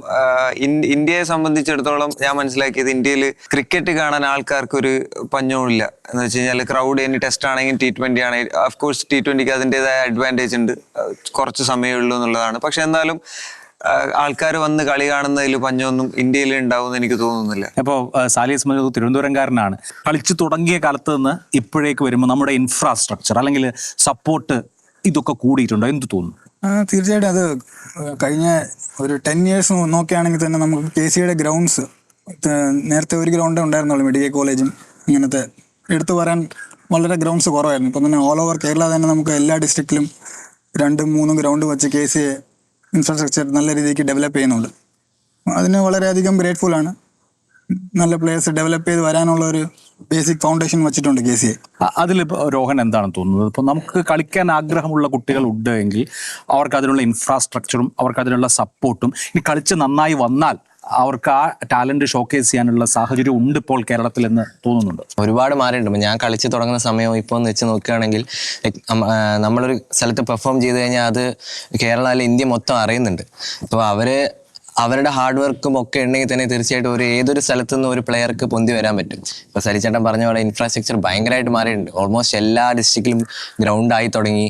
ഇന്ത്യയെ സംബന്ധിച്ചിടത്തോളം ഞാൻ മനസ്സിലാക്കിയത്, ഇന്ത്യയിൽ ക്രിക്കറ്റ് കാണാൻ ആൾക്കാർക്ക് ഒരു പഞ്ഞവുമില്ല. എന്ന് വെച്ച് കഴിഞ്ഞാൽ ക്രൗഡ് ഇനി ടെസ്റ്റ് ആണെങ്കിൽ T20 ആണെങ്കിൽ ഓഫ്കോഴ്സ് T20ക്ക് അതിൻ്റെതായ അഡ്വാൻറ്റേജ് ഉണ്ട്, കുറച്ച് സമയമുള്ളൂ എന്നുള്ളതാണ്. പക്ഷെ എന്നാലും ആൾക്കാർ വന്ന് കളി കാണുന്നതിൽ പഞ്ഞൊന്നും ഇന്ത്യയിൽ ഉണ്ടാവുമെന്ന് എനിക്ക് തോന്നുന്നില്ല. ഇപ്പോൾ സാലിസ് മജൂദ് തിരുവനന്തപുരംകാരനാണ്. കളിച്ചു തുടങ്ങിയ കാലത്ത് നിന്ന് ഇപ്പോഴേക്ക് വരുമ്പോൾ നമ്മുടെ ഇൻഫ്രാസ്ട്രക്ചർ അല്ലെങ്കിൽ സപ്പോർട്ട് ഇതൊക്കെ കൂടിയിട്ടുണ്ടോ, എന്ത് തോന്നുന്നു? തീർച്ചയായിട്ടും അത് കഴിഞ്ഞ ഒരു 10 years നോക്കുകയാണെങ്കിൽ തന്നെ നമുക്ക് KCയുടെ ഗ്രൗണ്ട്സ്, നേരത്തെ ഒരു ഗ്രൗണ്ടേ ഉണ്ടായിരുന്നുള്ളൂ, മെഡിക്കൽ കോളേജും ഇങ്ങനത്തെ എടുത്തു പറയാൻ വളരെ ഗ്രൗണ്ട്സ് കുറവായിരുന്നു. ഇപ്പം തന്നെ ഓൾ ഓവർ കേരള തന്നെ നമുക്ക് എല്ലാ ഡിസ്ട്രിക്റ്റിലും 2-3 ഗ്രൗണ്ട് വെച്ച് KCA ഇൻഫ്രാസ്ട്രക്ചർ നല്ല രീതിക്ക് ഡെവലപ്പ് ചെയ്യുന്നുണ്ട്. അതിന് വളരെയധികം ഗ്രേറ്റ്ഫുൾ ആണ്. നല്ല പ്ലേയേഴ്സ് ഡെവലപ്പ് ചെയ്ത് വരാനുള്ള ഒരു ബേസിക് ഫൗണ്ടേഷൻ വെച്ചിട്ടുണ്ട് KCA. അതിലിപ്പോൾ രോഹൻ എന്താണെന്ന് തോന്നുന്നത്? ഇപ്പോൾ നമുക്ക് കളിക്കാൻ ആഗ്രഹമുള്ള കുട്ടികൾ ഉണ്ട് എങ്കിൽ അവർക്ക് അതിനുള്ള ഇൻഫ്രാസ്ട്രക്ചറും അവർക്ക് അതിനുള്ള സപ്പോർട്ടും, ഇനി കളിച്ച് നന്നായി വന്നാൽ അവർക്ക് ആ ടാലന്റ് ഷോക്കേസ് ചെയ്യാനുള്ള സാഹചര്യം ഉണ്ട് ഇപ്പോൾ കേരളത്തിൽ എന്ന് തോന്നുന്നുണ്ട്. ഒരുപാട് മാറിയിട്ടുണ്ട്. ഞാൻ കളിച്ച് തുടങ്ങുന്ന സമയം ഇപ്പോൾ ഒന്ന് വെച്ച് നോക്കുകയാണെങ്കിൽ നമ്മളൊരു സ്ഥലത്ത് പെർഫോം ചെയ്ത് കഴിഞ്ഞാൽ അത് കേരളത്തിൽ ഇന്ത്യ മൊത്തം അറിയുന്നുണ്ട്. അപ്പോൾ അവരുടെ ഹാർഡ് വർക്കും ഒക്കെ ഉണ്ടെങ്കിൽ തന്നെ തീർച്ചയായിട്ടും ഏതൊരു സ്ഥലത്തു നിന്ന് ഒരു പ്ലെയർക്ക് പൊന്തി വരാൻ പറ്റും. ഇപ്പോൾ സരിച്ചേട്ടൻ പറഞ്ഞ പോലെ ഇൻഫ്രാസ്ട്രക്ചർ ഭയങ്കരമായിട്ട് മാറിയിട്ടുണ്ട്. ഓൾമോസ്റ്റ് എല്ലാ ഡിസ്ട്രിക്റ്റിലും ഗ്രൗണ്ട് ആയി തുടങ്ങി.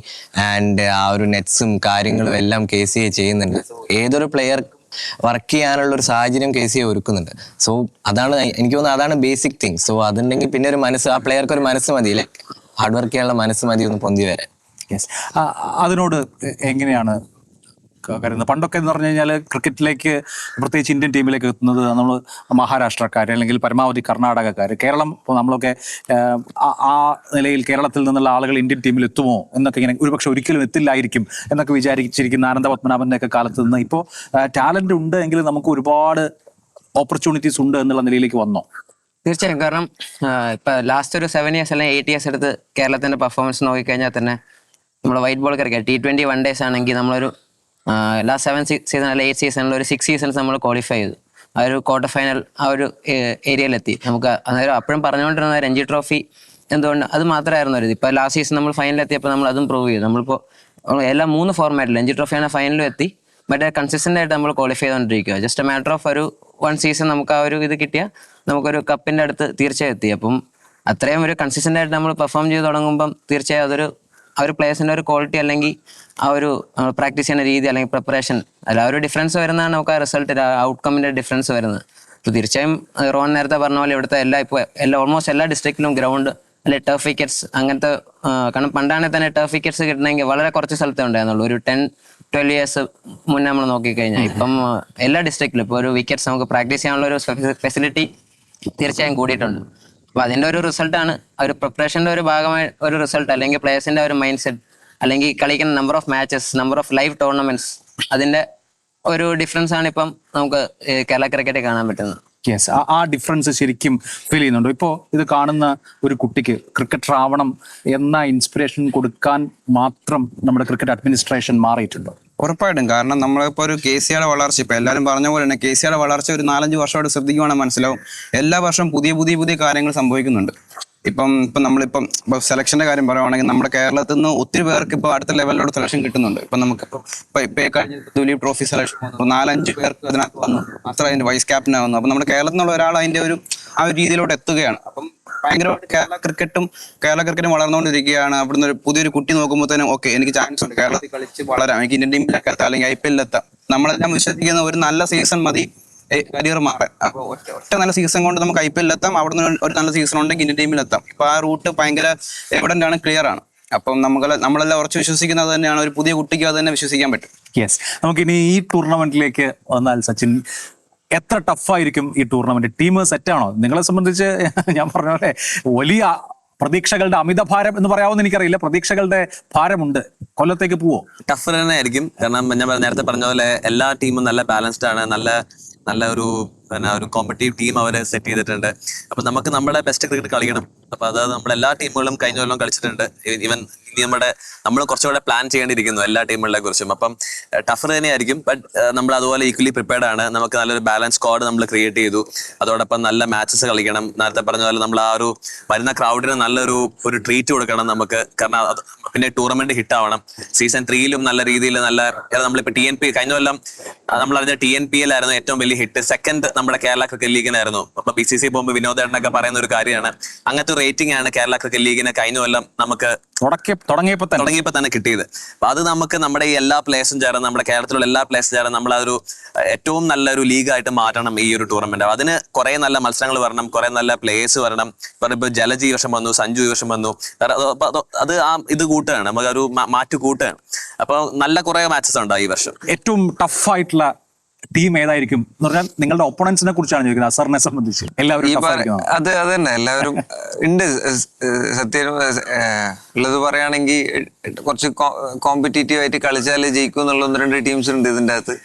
ആൻഡ് ആ ഒരു നെറ്റ്സും കാര്യങ്ങളും എല്ലാം KCA ചെയ്യുന്നുണ്ട്. ഏതൊരു പ്ലെയർ വർക്ക് ചെയ്യാനുള്ള ഒരു സാഹചര്യം KCA ഒരുക്കുന്നുണ്ട്. സോ അതാണ് എനിക്ക് തോന്നുന്നത്, അതാണ് ബേസിക് തിങ്. സോ അതുണ്ടെങ്കിൽ പിന്നെ ഒരു മനസ്സ്, ആ പ്ലെയർക്ക് ഒരു മനസ്സ് മതി, ലൈക്ക് ഹാർഡ് വർക്ക് ചെയ്യാനുള്ള മനസ്സ് മതി ഒന്ന് പൊന്തി വരാൻ. യെസ്. അതിനോട് എങ്ങനെയാണ് കരുതുന്നത്? പണ്ടൊക്കെ എന്ന് പറഞ്ഞു കഴിഞ്ഞാൽ ക്രിക്കറ്റിലേക്ക്, പ്രത്യേകിച്ച് ഇന്ത്യൻ ടീമിലേക്ക് എത്തുന്നത് നമ്മൾ മഹാരാഷ്ട്രക്കാർ അല്ലെങ്കിൽ പരമാവധി കർണാടകക്കാർ. കേരളം ഇപ്പോൾ നമ്മളൊക്കെ ആ നിലയിൽ കേരളത്തിൽ നിന്നുള്ള ആളുകൾ ഇന്ത്യൻ ടീമിൽ എത്തുമോ എന്നൊക്കെ ഇങ്ങനെ ഒരുപക്ഷെ ഒരിക്കലും എത്തില്ലായിരിക്കും എന്നൊക്കെ വിചാരിച്ചിരിക്കുന്ന അനന്തപത്മനാഭൻ്റെ ഒക്കെ കാലത്ത് നിന്ന് ഇപ്പോൾ ടാലൻ്റ് ഉണ്ട് എങ്കിൽ നമുക്ക് ഒരുപാട് ഓപ്പർച്യൂണിറ്റീസ് ഉണ്ട് എന്നുള്ള നിലയിലേക്ക് വന്നോ? തീർച്ചയായും. കാരണം ഇപ്പൊ ലാസ്റ്റ് ഒരു 7 years അല്ലെങ്കിൽ 8 years എടുത്ത് കേരളത്തിന്റെ പെർഫോമൻസ് നോക്കിക്കഴിഞ്ഞാൽ തന്നെ നമ്മൾ white ball cricket T20 1 days ആണെങ്കിൽ നമ്മളൊരു ലാസ്റ്റ് 7 season അല്ലെങ്കിൽ 8 seasonൽ ഒരു 6 seasons നമ്മൾ ക്വാളിഫൈ ചെയ്തു. ആ ഒരു ക്വാർട്ടർ ഫൈനൽ ആ ഒരു ഏരിയയിലെത്തി. നമുക്ക് അന്നേരം അപ്പോഴും പറഞ്ഞുകൊണ്ടിരുന്ന രഞ്ജി ട്രോഫി എന്തുകൊണ്ട് അത് മാത്രമായിരുന്നു ഒരു ഇത്. ഇപ്പോൾ ലാസ്റ്റ് സീസൺ നമ്മൾ ഫൈനലെത്തിയപ്പോൾ നമ്മൾ അതും പ്രൂവ് ചെയ്തു. നമ്മളിപ്പോൾ എല്ലാ 3 ഫോർമാറ്റിൽ രഞ്ജി ട്രോഫിയാണ് ഫൈനലും എത്തി, മറ്റേ കൺസിസ്റ്റന്റ് ആയിട്ട് നമ്മൾ ക്വാളിഫൈ ചെയ്തുകൊണ്ടിരിക്കുക. ജസ്റ്റ് മാറ്റർ ഓഫ് ഒരു 1 season നമുക്ക് ആ ഒരു ഇത് കിട്ടിയാൽ നമുക്കൊരു കപ്പിന്റെ അടുത്ത് തീർച്ചയായും എത്തി. അപ്പം അത്രയും ഒരു കൺസിസ്റ്റന്റ് ആയിട്ട് നമ്മൾ പെർഫോം ചെയ്ത് തുടങ്ങുമ്പം തീർച്ചയായും അതൊരു ആ ഒരു പ്ലേയേഴ്സിന്റെ ഒരു ക്വാളിറ്റി അല്ലെങ്കിൽ ആ ഒരു പ്രാക്ടീസ് ചെയ്യുന്ന രീതി അല്ലെങ്കിൽ പ്രിപ്പറേഷൻ അല്ല ആ ഒരു ഡിഫറൻസ് വരുന്നതാണ് നമുക്ക് ആ റിസൾട്ട് ഔട്ട്കമ്മിന്റെ ഡിഫറൻസ് വരുന്നത്. അപ്പോൾ തീർച്ചയായും റോൺ നേരത്തെ പറഞ്ഞ പോലെ ഇവിടുത്തെ ഓൾമോസ്റ്റ് എല്ലാ ഡിസ്ട്രിക്റ്റിലും ഗ്രൗണ്ട് അല്ലെ ടർഫ് വിക്കറ്റ്സ് അങ്ങനത്തെ, കാരണം പണ്ടാണെങ്കിൽ തന്നെ ടർഫ് വിക്കറ്റ്സ് കിട്ടണമെങ്കിൽ വളരെ കുറച്ച് സ്ഥലത്തേ ഉണ്ടായിരുന്നുള്ളൂ. ഒരു 10-12 years മുന്നേ നമ്മൾ നോക്കിക്കഴിഞ്ഞാൽ ഇപ്പം എല്ലാ ഡിസ്ട്രിക്റ്റിലും ഇപ്പോൾ ഒരു വിക്കറ്റ്സ് നമുക്ക് പ്രാക്ടീസ് ചെയ്യാനുള്ള ഒരു ഫെസിലിറ്റി തീർച്ചയായും കൂടിയിട്ടുണ്ട്. അപ്പോൾ അതിൻ്റെ ഒരു റിസൾട്ടാണ് ഒരു പ്രിപ്പറേഷൻ്റെ ഒരു ഭാഗമായ ഒരു റിസൾട്ട്, അല്ലെങ്കിൽ പ്ലേയേഴ്സിൻ്റെ ഒരു മൈൻഡ് സെറ്റ്, അല്ലെങ്കിൽ കളിക്കുന്ന number of matches, number of live tournaments, അതിൻ്റെ ഒരു ഡിഫറൻസ് ആണ് ഇപ്പം നമുക്ക് കേരള ക്രിക്കറ്റിൽ കാണാൻ പറ്റുന്നത്. യെസ്. ആ ഡിഫറൻസ് ശരിക്കും ഫീൽ ചെയ്യുന്നുണ്ടോ? ഇപ്പോൾ ഇത് കാണുന്ന ഒരു കുട്ടിക്ക് ക്രിക്കറ്റർ ആവണം എന്ന ഇൻസ്പിറേഷൻ കൊടുക്കാൻ മാത്രം നമ്മുടെ ക്രിക്കറ്റ് അഡ്മിനിസ്ട്രേഷൻ മാറിയിട്ടുണ്ടോ? ഉറപ്പായിട്ടും. കാരണം നമ്മളിപ്പോൾ ഒരു KCAയുടെ വളർച്ച, ഇപ്പം എല്ലാവരും പറഞ്ഞ പോലെ തന്നെ KCAയുടെ വളർച്ച ഒരു 4-5 വർഷമായിട്ട് ശ്രദ്ധിക്കുവാണെങ്കിൽ മനസ്സിലാവും. എല്ലാ വർഷവും പുതിയ കാര്യങ്ങൾ സംഭവിക്കുന്നുണ്ട്. ഇപ്പം നമ്മളിപ്പം സെലക്ഷന്റെ കാര്യം പറയുവാണെങ്കിൽ നമ്മുടെ കേരളത്തിൽ നിന്ന് ഒത്തിരി പേർക്ക് ഇപ്പോൾ അടുത്ത ലെവലിലോട് സെലക്ഷൻ കിട്ടുന്നുണ്ട്. ഇപ്പം നമുക്കിപ്പോൾ കഴിഞ്ഞ ദുലീപ് ട്രോഫി സെലക്ഷൻ 4-5 പേർക്ക് അതിനകത്ത് വന്നു. അത്ര അതിന്റെ വൈസ് ക്യാപ്റ്റൻ ആവുന്നു. അപ്പം നമ്മുടെ കേരളത്തിൽ നിന്നുള്ള ഒരാൾ അതിന്റെ ആ ഒരു രീതിയിലോട്ട് എത്തുകയാണ്. അപ്പം ഭയങ്കരമായിട്ട് കേരള ക്രിക്കറ്റും വളർന്നുകൊണ്ടിരിക്കുകയാണ്. അവിടുന്ന് ഒരു പുതിയൊരു കുട്ടി നോക്കുമ്പോഴത്തേനും ഓക്കെ, എനിക്ക് ചാൻസ് ഉണ്ട് കേരളത്തിൽ കളിച്ച് വളരാം, എനിക്ക് ഇന്ത്യൻ ടീമിലേക്ക് എത്താം, അല്ലെങ്കിൽ IPL എത്താം. നമ്മളെല്ലാം വിശ്വസിക്കുന്ന ഒരു നല്ല സീസൺ മതി കരിയർ മാറാൻ. അപ്പോൾ ഒറ്റ നല്ല സീസൺ കൊണ്ട് നമുക്ക് IPL എത്താം, അവിടുന്ന് ഒരു നല്ല സീസൺ ഉണ്ടെങ്കിൽ ഇന്ത്യൻ ടീമിൽ എത്താം. ഇപ്പൊ ആ റൂട്ട് ഭയങ്കര എവിഡന്റ് ആണ്, ക്ലിയർ ആണ്. അപ്പം നമ്മളെല്ലാം ഉറച്ച് വിശ്വസിക്കുന്നത് തന്നെയാണ്, ഒരു പുതിയ കുട്ടിക്ക് അത് തന്നെ വിശ്വസിക്കാൻ പറ്റും. യെസ്. നമുക്കിനി ഈ ടൂർണമെന്റിലേക്ക് വന്നാൽ സച്ചിൻ, എത്ര ടഫായിരിക്കും ഈ ടൂർണമെന്റ്? ടീം സെറ്റാണോ? നിങ്ങളെ സംബന്ധിച്ച് ഞാൻ പറഞ്ഞ പോലെ വലിയ പ്രതീക്ഷകളുടെ അമിതഭാരം എന്ന് പറയാവുന്ന എനിക്കറിയില്ല, പ്രതീക്ഷകളുടെ ഭാരമുണ്ട്. കൊല്ലത്തേക്ക് പോവോ? ടഫ് തന്നെ ആയിരിക്കും. കാരണം ഞാൻ നേരത്തെ പറഞ്ഞ പോലെ എല്ലാ ടീമും നല്ല ബാലൻസ്ഡ് ആണ്, നല്ല ഒരു കോമ്പറ്റീവ് ടീം അവർ സെറ്റ് ചെയ്തിട്ടുണ്ട്. അപ്പൊ നമുക്ക് നമ്മുടെ ബെസ്റ്റ് ക്രിക്കറ്റ് കളിക്കണം. അപ്പൊ അത് നമ്മളെല്ലാ ടീമുകളും കഴിഞ്ഞ കൊല്ലം കളിച്ചിട്ടുണ്ട്. ഇവൻ ഇനി നമ്മൾ കുറച്ചുകൂടെ പ്ലാൻ ചെയ്യേണ്ടിയിരിക്കുന്നു എല്ലാ ടീമുകളെ കുറിച്ചും. അപ്പം ടഫ് തന്നെയായിരിക്കും. ബട്ട് നമ്മൾ അതുപോലെ ഈക്വലി പ്രിപ്പയർഡ് ആണ്. നമുക്ക് നല്ലൊരു ബാലൻസ് സ്ക്വാഡ് നമ്മൾ ക്രിയേറ്റ് ചെയ്തു. അതോടൊപ്പം നല്ല മാച്ചസ് കളിക്കണം. നേരത്തെ പറഞ്ഞ പോലെ നമ്മൾ ആ ഒരു വരുന്ന ക്രൗഡിന് നല്ലൊരു ട്രീറ്റ് കൊടുക്കണം നമുക്ക്. കാരണം പിന്നെ ടൂർണമെന്റ് ഹിറ്റ് ആവണം. സീസൺ 3ലും നല്ല രീതിയിൽ നമ്മളിപ്പോ TNP കഴിഞ്ഞ കൊല്ലം നമ്മളറിഞ്ഞ TNPL ആയിരുന്നു ഏറ്റവും വലിയ ഹിറ്റ്. സെക്കൻഡ് നമ്മുടെ കേരള ക്രിക്കറ്റ് ലീഗിനായിരുന്നു. അപ്പൊ PCC പോകുമ്പോൾ വിനോദേട്ടനൊക്കെ പറയുന്ന ഒരു കാര്യമാണ്, അങ്ങനത്തെ റേറ്റിംഗ് ആണ് കേരള ക്രിക്കറ്റ് ലീഗിന് കഴിഞ്ഞ കൊല്ലം നമുക്ക് തുടങ്ങിയപ്പോ തന്നെ കിട്ടിയത്. അപ്പൊ അത് നമുക്ക് നമ്മുടെ ഈ എല്ലാ പ്ലേയേഴ്സും ചേർന്ന്, നമ്മുടെ കേരളത്തിലുള്ള എല്ലാ പ്ലേയേഴ്സും ചേർന്ന് നമ്മൾ അതൊരു ഏറ്റവും നല്ലൊരു ലീഗായിട്ട് മാറ്റണം ഈ ഒരു ടൂർണമെന്റ്. അതിന് കുറെ നല്ല മത്സരങ്ങൾ വരണം, കുറെ നല്ല പ്ലേയേഴ്സ് വരണം. ഇപ്പൊ ജലജ് ഈ വർഷം വന്നു, സഞ്ജു ഈ വർഷം വന്നു. അത് ഇത് കൂട്ടുകയാണ്, നമുക്ക് ഒരു മാറ്റ് കൂട്ടുകയാണ്. അപ്പൊ നല്ല കുറെ മാച്ചസ് ഉണ്ടാവും ഈ വർഷം. ഏറ്റവും ടഫായിട്ടുള്ള ടീം ഏതായിരിക്കും എന്ന് പറഞ്ഞാൽ നിങ്ങളുടെ ഒപ്പോണൻസിനെ കുറിച്ചാണ് ചോദിക്കുന്നത്. അസറിനെ സംബന്ധിച്ച് എല്ലാവരും അത് തന്നെ എല്ലാവരും ഉണ്ട്. സത്യം ഉള്ളത് പറയുകയാണെങ്കിൽ കുറച്ച് കോമ്പറ്റീറ്റീവ് ആയിട്ട് കളിച്ചാൽ ജയിക്കും എന്നുള്ള 1-2 ടീംസ് ഉണ്ട് ഇതിൻ്റെ അകത്ത്.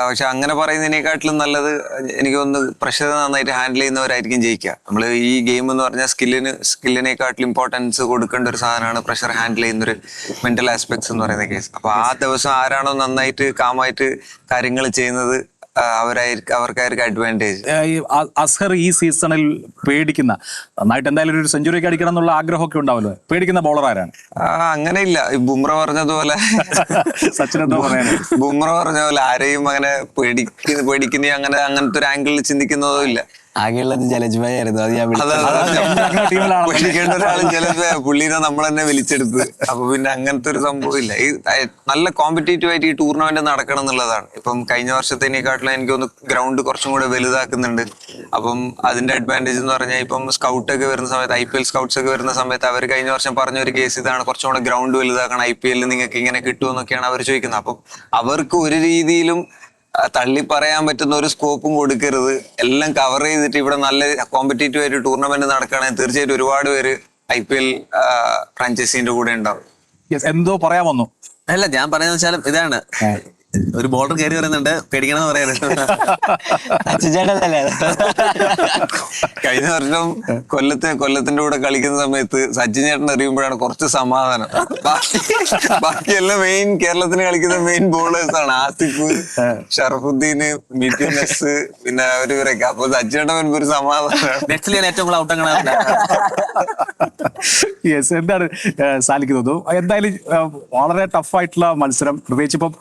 പക്ഷെ അങ്ങനെ പറയുന്നതിനെക്കാട്ടിലും നല്ലത് എനിക്ക് തോന്നുന്നു പ്രഷർ നന്നായിട്ട് ഹാൻഡിൽ ചെയ്യുന്നവരായിരിക്കും ജയിക്കുക. നമ്മൾ ഈ ഗെയിം എന്ന് പറഞ്ഞാൽ സ്കില്ലിനെക്കാട്ടിലും ഇമ്പോർട്ടൻസ് കൊടുക്കേണ്ട ഒരു സാധനമാണ് പ്രഷർ ഹാൻഡിൽ ചെയ്യുന്നൊരു മെന്റൽ ആസ്പെക്ട്സ് എന്ന് പറയുന്ന കേസ്. അപ്പൊ ആ ദിവസം ആരാണോ നന്നായിട്ട് കാമായിട്ട് കാര്യങ്ങൾ ചെയ്യുന്നത് അവർക്കായിരിക്കും അഡ്വാൻറ്റേജ്. അസ്ഹർ ഈ സീസണിൽ പേടിക്കുന്ന, നന്നായിട്ട് എന്തായാലും ഒരു സെഞ്ചുറി ഒക്കെ അടിക്കണം എന്നുള്ള ആഗ്രഹമൊക്കെ ഉണ്ടാവല്ലോ, പേടിക്കുന്ന ബോളർ ആരാണ്? അങ്ങനെ ഇല്ല. ബുംറ പറഞ്ഞതുപോലെ സച്ചിൻ എന്താ പറയാ? ബുംറ പറഞ്ഞ പോലെ ആരെയും അങ്ങനെ പേടിക്കുന്ന അങ്ങനത്തെ ഒരു ആംഗിളിൽ ചിന്തിക്കുന്നതും ഇല്ല. ആകെയുള്ളത് ജലജ് ഭായ് ആയിരുന്നു, അത് ഞാൻ വിളിച്ചത്. ടീമിലാണ് വിളിക്കേണ്ട ഒരാളും ചിലപ്പോ പുള്ളിനെ നമ്മൾ തന്നെ വിളിച്ചെടുത്ത്. അപ്പൊ പിന്നെ അങ്ങനത്തെ ഒരു സംഭവം ഇല്ല. ഈ നല്ല കോമ്പറ്റേറ്റീവ് ആയിട്ട് ഈ ടൂർണമെന്റ് നടക്കണം എന്നുള്ളതാണ്. ഇപ്പം കഴിഞ്ഞ വർഷത്തേക്കാട്ടിലും എനിക്ക് ഒന്ന് ഗ്രൗണ്ട് കുറച്ചും കൂടെ വലുതാക്കുന്നുണ്ട്. അപ്പം അതിന്റെ അഡ്വാൻറ്റേജ് എന്ന് പറഞ്ഞാൽ ഇപ്പം സ്കൗട്ട് ഒക്കെ വരുന്ന സമയത്ത്, IPL സ്കൗട്ട്സ് ഒക്കെ വരുന്ന സമയത്ത് അവർ കഴിഞ്ഞ വർഷം പറഞ്ഞ ഒരു കേസ് ഇതാണ്, കുറച്ചും കൂടെ ഗ്രൗണ്ട് വലുതാക്കണം, IPL നിങ്ങൾക്ക് ഇങ്ങനെ കിട്ടുമെന്നൊക്കെയാണ് അവർ ചോദിക്കുന്നത്. അപ്പം അവർക്ക് ഒരു രീതിയിലും തള്ളി പറയാൻ പറ്റുന്ന ഒരു സ്കോപ്പും കൊടുക്കരുത്. എല്ലാം കവർ ചെയ്തിട്ട് ഇവിടെ നല്ല കോമ്പറ്റേറ്റീവ് ആയിട്ട് ടൂർണമെന്റ് നടക്കുകയാണെങ്കിൽ തീർച്ചയായിട്ടും ഒരുപാട് പേര് IPL ഫ്രാഞ്ചൈസിന്റെ കൂടെ ഉണ്ടാവും. എന്തോ പറയാൻ വന്നു. അല്ല, ഞാൻ പറയുന്നത് വെച്ചാൽ ഇതാണ്, ഒരു ബോർഡർ കയറി വരുന്നുണ്ട്, പേടിക്കണമെന്ന് പറയാറ്. അച്ചുചേട്ടനല്ലേ? കഴിഞ്ഞ വർഷം കൊല്ലത്തിന്റെ കൂടെ കളിക്കുന്ന സമയത്ത് സച്ചിൻ ചേട്ടൻ എറിയുമ്പോഴാണ് കുറച്ച് സമാധാനം. ബാക്കിയെല്ലാം മെയിൻ കേരളത്തിന് കളിക്കുന്ന മെയിൻ ബോളേഴ്സ് ആണ്. ആസിഫ്, ഷറഫുദ്ദീന്, മിഥുനസ്, പിന്നെ അവരൊക്കെ. അപ്പൊ സച്ചിൻ ചേട്ടൻ വരുമ്പോ ഒരു സമാധാനം. നെക്സ്റ്റ് ഞാൻ ഏറ്റവും കൂടുതൽ ഔട്ടങ്ങനെ യെസ്, എന്താണ് സാധിക്കുന്നത്? എന്തായാലും വളരെ ടഫായിട്ടുള്ള മത്സരം, പ്രത്യേകിച്ച് ഇപ്പം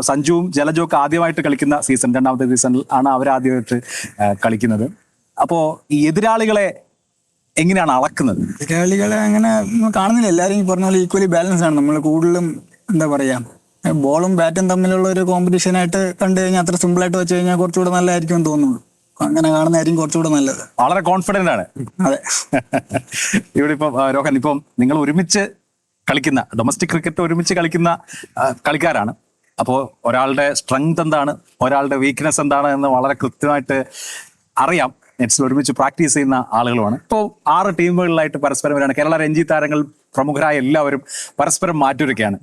സഞ്ജുവും ജലജുവും ഒക്കെ ആദ്യമായിട്ട് കളിക്കുന്ന സീസൺ, രണ്ടാമത്തെ സീസണിൽ ആണ് അവർ ആദ്യമായിട്ട് കളിക്കുന്നത്. അപ്പോ ഈ എതിരാളികളെ എങ്ങനെയാണ് അളക്കുന്നത്? എതിരാളികളെ അങ്ങനെ കാണുന്നില്ല. എല്ലാവരും ഈ പറഞ്ഞ പോലെ ഈക്വലി ബാലൻസ് ആണ്. നമ്മൾ കൂടുതലും എന്താ പറയാ, ബോളും ബാറ്റും തമ്മിലുള്ള ഒരു കോമ്പറ്റീഷൻ ആയിട്ട് കണ്ടു കഴിഞ്ഞാൽ, അത്ര സിമ്പിൾ ആയിട്ട് വെച്ച് കഴിഞ്ഞാൽ കുറച്ചുകൂടെ നല്ലതായിരിക്കും എന്ന് തോന്നുന്നു. അങ്ങനെ കാണുന്നതായിരിക്കും കുറച്ചുകൂടെ നല്ലത്. വളരെ കോൺഫിഡന്റ് ആണ്. അതെ. ഇവിടെ ഇപ്പം രോഹൻ, ഇപ്പം നിങ്ങൾ ഒരുമിച്ച് കളിക്കുന്ന, ഡൊമസ്റ്റിക് ക്രിക്കറ്റ് ഒരുമിച്ച് കളിക്കുന്ന കളിക്കാരാണ്. അപ്പോൾ ഒരാളുടെ സ്ട്രെങ്ത് എന്താണ്, ഒരാളുടെ വീക്ക്നെസ് എന്താണ് എന്ന് വളരെ കൃത്യമായിട്ട് അറിയാം. നെറ്റ്സിൽ ഒരുമിച്ച് പ്രാക്ടീസ് ചെയ്യുന്ന ആളുകളുമാണ്. ഇപ്പോൾ 6 ടീമുകളിലായിട്ട് പരസ്പരം വരാണ്. കേരള രഞ്ജി താരങ്ങൾ പ്രമുഖരായ എല്ലാവരും പരസ്പരം മാറ്റുരയ്ക്കാണ്.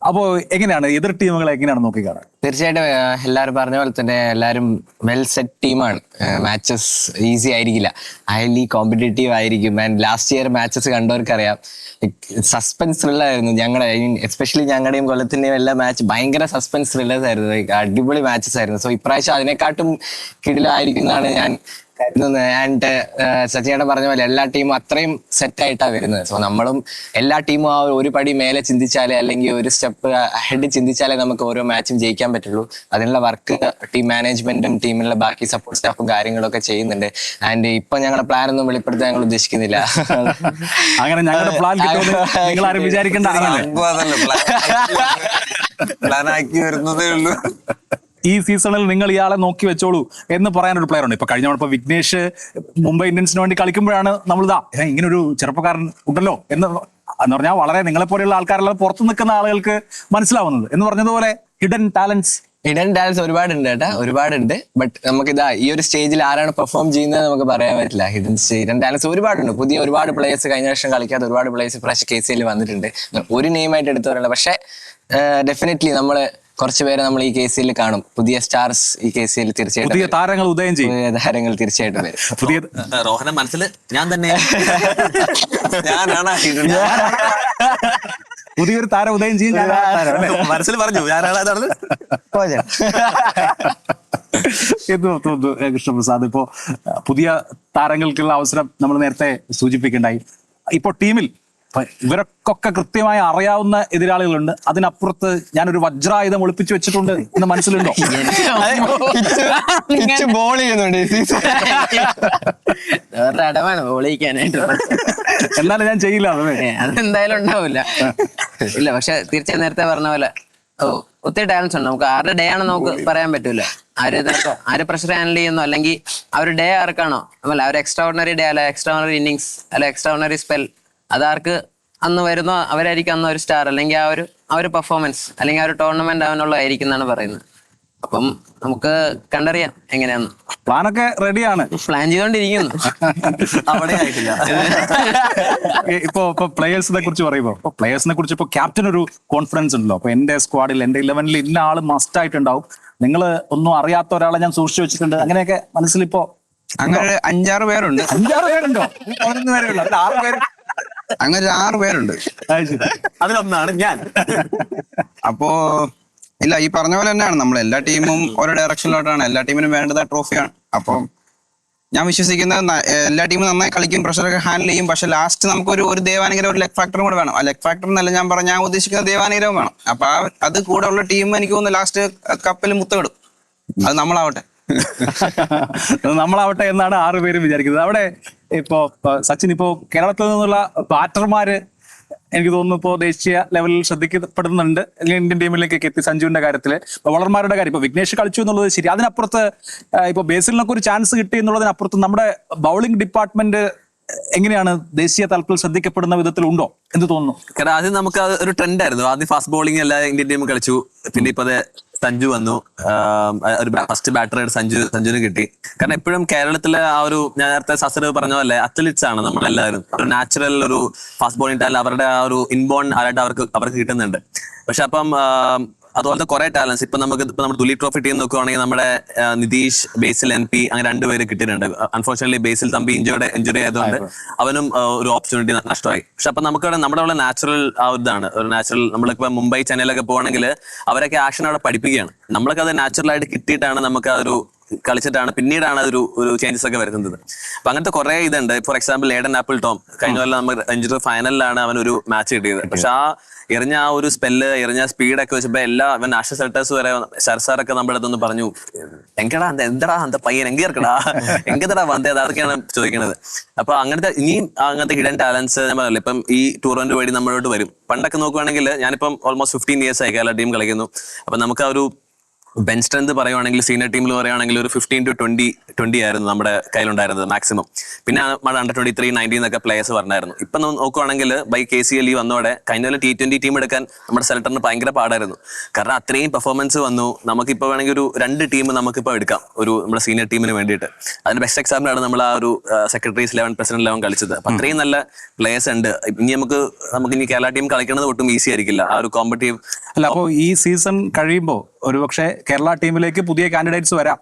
അപ്പോൾ എങ്ങനെയാണ് എതിർ ടീമുകളെ എങ്ങനെയാണ് നോക്കിക്കാണുക? തീർച്ചയായിട്ടും എല്ലാവരും പറഞ്ഞ പോലെ തന്നെ എല്ലാവരും വെൽ സെറ്റ് ടീമാണ്. മാച്ചസ് ഈസി ആയിരിക്കില്ല, ഹൈലി കോമ്പറ്റേറ്റീവ് ആയിരിക്കും. ആൻഡ് ലാസ്റ്റ് ഇയർ മാച്ചസ് കണ്ടവർക്കറിയാം, സസ്പെൻസ് ത്രില്ലായിരുന്നു ഞങ്ങളുടെ, എസ്പെഷ്യലി ഞങ്ങളുടെയും കൊല്ലത്തിന്റെയും എല്ലാ മാച്ച് ഭയങ്കര സസ്പെൻസ് ത്രില്ലേഴ്സ് ആയിരുന്നു. അടിപൊളി മാച്ചസ് ആയിരുന്നു. സോ ഇപ്രാവശ്യം അതിനെക്കാട്ടും കിടിലായിരിക്കും എന്നാണ് ഞാൻ കരുതുന്നത്. ആൻഡ് സച്ചിനേട്ടൻ പറഞ്ഞ പോലെ എല്ലാ ടീമും അത്രയും സെറ്റ് ആയിട്ടാണ് വരുന്നത്. സോ നമ്മളും എല്ലാ ടീമും ആ ഒരു പടി മേലെ ചിന്തിച്ചാലേ, അല്ലെങ്കിൽ ഒരു സ്റ്റെപ്പ് ഹെഡ് ചിന്തിച്ചാലേ നമുക്ക് ഓരോ മാച്ചും ജയിക്കാൻ പറ്റുള്ളൂ. അതിനുള്ള വർക്ക് ടീം മാനേജ്മെന്റും ടീമിലുള്ള ബാക്കി സപ്പോർട്ട് സ്റ്റാഫും കാര്യങ്ങളൊക്കെ ചെയ്യുന്നുണ്ട്. ആൻഡ് ഇപ്പൊ ഞങ്ങളുടെ പ്ലാൻ ഒന്നും വെളിപ്പെടുത്താൻ ഞങ്ങൾ ഉദ്ദേശിക്കുന്നില്ല. അങ്ങനെ ഞങ്ങളുടെ പ്ലാൻ നിങ്ങൾ ആരും വിചാരിക്കേണ്ട. പ്ലാൻ ആക്കി വരുന്നതേ ഉള്ളൂ. ഈ സീസണിൽ നിങ്ങൾ ഇയാളെ നോക്കി വെച്ചോളൂ എന്ന് പറയാനൊരു പ്ലെയർ ഉണ്ട്. ഇപ്പൊ കഴിഞ്ഞ തവണ വിഘ്നേഷ് മുംബൈ ഇന്ത്യൻസിന് വേണ്ടി കളിക്കുമ്പോഴാണ് നമ്മളിതാ ഇങ്ങനൊരു ചെറുപ്പക്കാരൻ ഉണ്ടല്ലോ എന്ന് പറഞ്ഞാൽ വളരെ നിങ്ങളെ പോലെയുള്ള ആൾക്കാരെല്ലാം പുറത്തു നിൽക്കുന്ന ആളുകൾക്ക് മനസ്സിലാവുന്നത്. എന്ന് പറഞ്ഞതുപോലെ ഹിഡൻ ടാലൻസ് ഒരുപാടുണ്ട് കേട്ടാ, ഒരുപാടുണ്ട്. ബട്ട് നമുക്കിതാ ഈ ഒരു സ്റ്റേജിൽ ആരാണ് പെർഫോം ചെയ്യുന്നത് നമുക്ക് പറയാൻ പറ്റില്ല. ഹിഡൻ ടാലൻസ് ഒരുപാടുണ്ട്. പുതിയ ഒരുപാട് പ്ലേയേഴ്സ്, കഴിഞ്ഞ വർഷം കളിക്കാത്ത ഒരുപാട് പ്ലേയേഴ്സ് പ്രാവശ്യം KCL വന്നിട്ടുണ്ട്. ഒരു നെയിമായിട്ട് എടുത്തു പറയണ്ട, പക്ഷെ ഡെഫിനറ്റ്ലി നമ്മള് കുറച്ച് പേരെ നമ്മൾ ഈ KCL കാണും. പുതിയ സ്റ്റാർസ് ഈ KCL തീർച്ചയായിട്ടും, പുതിയ താരങ്ങൾ ഉദയം ചെയ്യും. പുതിയ താരങ്ങൾ തീർച്ചയായിട്ടും വരും. പുതിയ റോഹന മനസ്സിൽ ഞാൻ തന്നെ ഞാനാണ് പുതിയൊരു താരം ഉദയം ചെയ്യും. മനസ്സിൽ പറഞ്ഞു ഞാനാണ് അതാണ്. കൃഷ്ണപ്രസാദ്, ഇപ്പോ പുതിയ താരങ്ങൾക്കുള്ള അവസരം നമ്മൾ നേരത്തെ സൂചിപ്പിക്കണ്ടായി. ഇപ്പൊ ടീമിൽ ഇവരൊക്കെ കൃത്യമായി അറിയാവുന്ന എതിരാളികളുണ്ട്. അതിനപ്പുറത്ത് ഞാനൊരു വജ്രായുധം ഒളിപ്പിച്ചു വെച്ചിട്ടുണ്ട് എന്ന് മനസ്സിലുണ്ടോ? ബോൾ ചെയ്യുന്നുണ്ട് അടവാണ് ബോളിക്കാനായിട്ട്. എന്നാലും ഞാൻ ചെയ്യില്ല. അതെന്തായാലും ഉണ്ടാവില്ല. ഇല്ല, പക്ഷെ തീർച്ചയായും നേരത്തെ പറഞ്ഞ പോലെ ഒത്തിരി ടാലൻസ് ഉണ്ട്. നമുക്ക് ആരുടെ ഡേ ആണ് നമുക്ക് പറയാൻ പറ്റൂല. ആര് പ്രഷർ ഹാൻഡിൽ ചെയ്യുന്നോ, അല്ലെങ്കിൽ ആ ഒരു ഡേ ആർക്കാണോ, അല്ല ഒരു എക്സ്ട്രാ ഓർഡിനറി ഡേ, അല്ല എക്സ്ട്രാ ഓർഡിനറി ഇന്നിങ്സ്, അല്ല എക്സ്ട്രാ ഓർഡിനറി സ്പെൽ, അതാർക്ക് അന്ന് വരുന്നോ അവരായിരിക്കും അന്ന് ഒരു സ്റ്റാർ, അല്ലെങ്കിൽ ആ ഒരു പെർഫോമൻസ്, അല്ലെങ്കിൽ ആ ഒരു ടൂർണമെന്റ് അവനുള്ളതായിരിക്കും എന്നാണ് പറയുന്നത്. അപ്പം നമുക്ക് കണ്ടറിയാം എങ്ങനെയാന്ന്. പ്ലാനൊക്കെ റെഡിയാണ്, പ്ലാൻ ചെയ്തോണ്ടിരിക്കുന്നു. അവിടെ ആയിട്ടില്ല. ഇപ്പൊ പ്ലേയേഴ്സിനെ കുറിച്ച് പറയുമ്പോ, പ്ലേയേഴ്സിനെ കുറിച്ച് ഇപ്പൊ ക്യാപ്റ്റൻ ഒരു കോൺഫിഡൻസ് ഉണ്ടല്ലോ. അപ്പൊ എന്റെ സ്ക്വാഡിൽ, എന്റെ 11ൽ ഇന്ന ആള് മസ്റ്റ് ആയിട്ടുണ്ടാവും, നിങ്ങൾ ഒന്നും അറിയാത്ത ഒരാളെ ഞാൻ സൂക്ഷിച്ചു വെച്ചിട്ടുണ്ട്, അങ്ങനെയൊക്കെ മനസ്സിലിപ്പോ അങ്ങനെ 5-6 പേരുണ്ട്. 5-6 പേരുണ്ടോ? 11 പേരേ ഉള്ളൂ. 6 പേര്, അങ്ങനെ 6 പേരുണ്ട്. അതിലൊന്നാണ് ഞാൻ. അപ്പോ ഇല്ല, ഈ പറഞ്ഞ പോലെ തന്നെയാണ് നമ്മൾ എല്ലാ ടീമും ഓരോ ഡയറക്ഷനിലോട്ടാണ്. എല്ലാ ടീമിനും വേണ്ടത് ട്രോഫിയാണ്. അപ്പം ഞാൻ വിശ്വസിക്കുന്നത് എല്ലാ ടീമും നന്നായി കളിക്കും, പ്രഷറൊക്കെ ഹാൻഡിൽ ചെയ്യും. പക്ഷെ ലാസ്റ്റ് നമുക്കൊരു ദേവാനുഗ്രഹം, ഒരു ലെഗ് ഫാക്ടറും കൂടെ വേണം. ആ ലെഗ് ഫാക്ടർ എന്നല്ല ഞാൻ ഉദ്ദേശിക്കുന്ന ദേവാനുഗ്രഹം വേണം. അപ്പൊ അത് കൂടെ ഉള്ള ടീം എനിക്ക് തോന്നുന്നു ലാസ്റ്റ് കപ്പിൽ മുത്തമിടും. അത് നമ്മളാവട്ടെ. നമ്മളാവട്ടെ എന്നാണ് 6 പേരും വിചാരിക്കുന്നത്. അവിടെ ഇപ്പോ സച്ചിൻ, ഇപ്പോ കേരളത്തിൽ നിന്നുള്ള ബാറ്റർമാര് എനിക്ക് തോന്നുന്നു ഇപ്പോൾ ദേശീയ ലെവലിൽ ശ്രദ്ധിക്കപ്പെടുന്നുണ്ട്, അല്ലെങ്കിൽ ഇന്ത്യൻ ടീമിലേക്കൊക്കെ എത്തി. സഞ്ജുവിന്റെ കാര്യത്തിൽ ബോളർമാരുടെ കാര്യം, ഇപ്പൊ വിഘ്നേഷ് കളിച്ചു എന്നുള്ളത് ശരി, അതിനപ്പുറത്ത് ഇപ്പൊ ബേസിലിനൊക്കെ ഒരു ചാൻസ് കിട്ടി എന്നുള്ളതിനപ്പുറത്ത് നമ്മുടെ ബൗളിംഗ് ഡിപ്പാർട്ട്മെന്റ് എങ്ങനെയാണ് ദേശീയ തലത്തിൽ ശ്രദ്ധിക്കപ്പെടുന്ന വിധത്തിലുണ്ടോ എന്ന് തോന്നുന്നു? കാരണം ആദ്യം നമുക്ക് അത് ഒരു ട്രെൻഡ് ആയിരുന്നു. ആദ്യം ഫാസ്റ്റ് ബോളിംഗ് എല്ലാ ഇന്ത്യൻ ടീം കളിച്ചു, പിന്നെ ഇപ്പൊ അത് സഞ്ജു വന്നു. ഒരു ഫസ്റ്റ് ബാറ്ററായിട്ട് സഞ്ജുവിന് കിട്ടി. കാരണം എപ്പോഴും കേരളത്തിലെ ആ ഒരു, ഞാൻ നേരത്തെ സസർ പറഞ്ഞ പോലെ അത്ലറ്റ്സ് ആണ് നമ്മളെല്ലാവരും. ഒരു നാച്ചുറൽ ഒരു ഫാസ്റ്റ് ബോളിംഗ് ടാലന്റ് അവരുടെ ആ ഒരു ഇൻബോൺ ആയിട്ട് അവർക്ക് കിട്ടുന്നുണ്ട്. പക്ഷെ അപ്പം അതുപോലത്തെ കുറെ ടാലൻസ് ഇപ്പൊ നമ്മുടെ ദുലീപ് ട്രോഫി ടീം നോക്കുകയാണെങ്കിൽ നമ്മുടെ നിതീഷ്, ബേസിൽ, NP അങ്ങനെ 2 പേര് കിട്ടിയിട്ടുണ്ട്. അൺഫോർച്ചുനേറ്റ്ലി ബേസിൽ തമ്പി ഇഞ്ചുറി ആയതുകൊണ്ട് അവനും ഒരു ഓപ്പർച്യൂണിറ്റി നഷ്ടമായി. പക്ഷെ അപ്പൊ നമുക്ക് നമ്മുടെ ഉള്ള നാച്ചുറൽ ആ ഇതാണ് ഒരു നാച്ചുറൽ. നമ്മളിപ്പോ മുംബൈ, ചെന്നൈയിലൊക്കെ പോവാണെങ്കിൽ അവരൊക്കെ ആക്ഷൻ അവിടെ പഠിപ്പിക്കുകയാണ്. നമ്മൾക്ക് അത് നാച്ചുറൽ ആയിട്ട് കിട്ടിയിട്ടാണ് നമുക്ക് അതൊരു കളിച്ചിട്ടാണ് പിന്നീടാണ് അതൊരു ചേഞ്ചസ് ഒക്കെ വരുന്നത്. അപ്പൊ അങ്ങനത്തെ കുറെ ഇതുണ്ട്. For example Eden Apple Tom കഴിഞ്ഞ കൊല്ലം നമ്മൾ രഞ്ജിത്ത് ഫൈനലിലാണ് അവനൊരു മാച്ച് കിട്ടിയത്. പക്ഷെ ആ എറിഞ്ഞ ആ ഒരു സ്പെല്ല്, എറിഞ്ഞ സ്പീഡൊക്കെ വെച്ചപ്പോ എല്ലാ നാഷണൽ സെലക്ടേഴ്സ് വരെ ശരസാറൊക്കെ നമ്മുടെ അടുത്തൊന്ന് പറഞ്ഞു, എങ്കടാ എന്താ അന്ത പയ്യൻ എങ്കി ഇറക്കടാ, എങ്കടാ വന്നേ, അതൊക്കെയാണ് ചോദിക്കുന്നത്. അപ്പൊ അങ്ങനത്തെ ഇനിയും അങ്ങനത്തെ ഹിഡൻ ടാലൻസ് ഞാൻ പറയില്ല, ഇപ്പം ഈ ടൂർണമെന്റ് വഴി നമ്മളോട് വരും. പണ്ടൊക്കെ നോക്കുവാണെങ്കിൽ ഞാനിപ്പം ഓൾമോസ്റ്റ് 15 years ആയി കേരള ടീം കളിക്കുന്നു. അപ്പൊ നമുക്ക് ആ ഒരു ബെഞ്ച് സ്ട്രെങ്ത് പറയുവാണെങ്കിൽ സീനിയർ ടീമിൽ പറയുവാണെങ്കിൽ ഒരു 15 to 20 ആയിരുന്നു നമ്മുടെ കയ്യിലുണ്ടായിരുന്നത് മാക്സിമം. പിന്നെ നമ്മുടെ under 23, 19 എന്നൊക്കെ പ്ലേയേഴ്സ് പറഞ്ഞായിരുന്നു. ഇപ്പൊ നോക്കുവാണെങ്കിൽ ബൈ KCL വന്നോടെ കഴിഞ്ഞ T20 ടീം എടുക്കാൻ നമ്മുടെ സെലക്ടറിന് ഭയങ്കര പാടായിരുന്നു. കാരണം അത്രയും പെർഫോമൻസ് വന്നു. നമുക്കിപ്പോൾ വേണമെങ്കിൽ ഒരു 2 ടീം നമുക്കിപ്പോൾ എടുക്കാം ഒരു നമ്മുടെ സീനിയർ ടീമിന് വേണ്ടിയിട്ട്. അതിന് ബെസ്റ്റ് എക്സാമ്പിളാണ് നമ്മൾ ആ ഒരു സെക്രട്ടറീസ് 11 പ്രസിഡന്റ് 11 കളിച്ചത്. അപ്പൊ അത്രയും നല്ല പ്ലേയേഴ്സ് ഉണ്ട്. ഇനി നമുക്ക് ഇനി കേരള ടീം കളിക്കുന്നത് ഒട്ടും ഈസി ആയിരിക്കില്ല. ആ ഒരു കോമ്പറ്റീവ് അല്ല, അപ്പോൾ ഈ സീസൺ കഴിയുമ്പോൾ ഒരുപക്ഷെ കേരള ടീമിലേക്ക് പുതിയ കാൻഡിഡേറ്റ്സ് വരാം.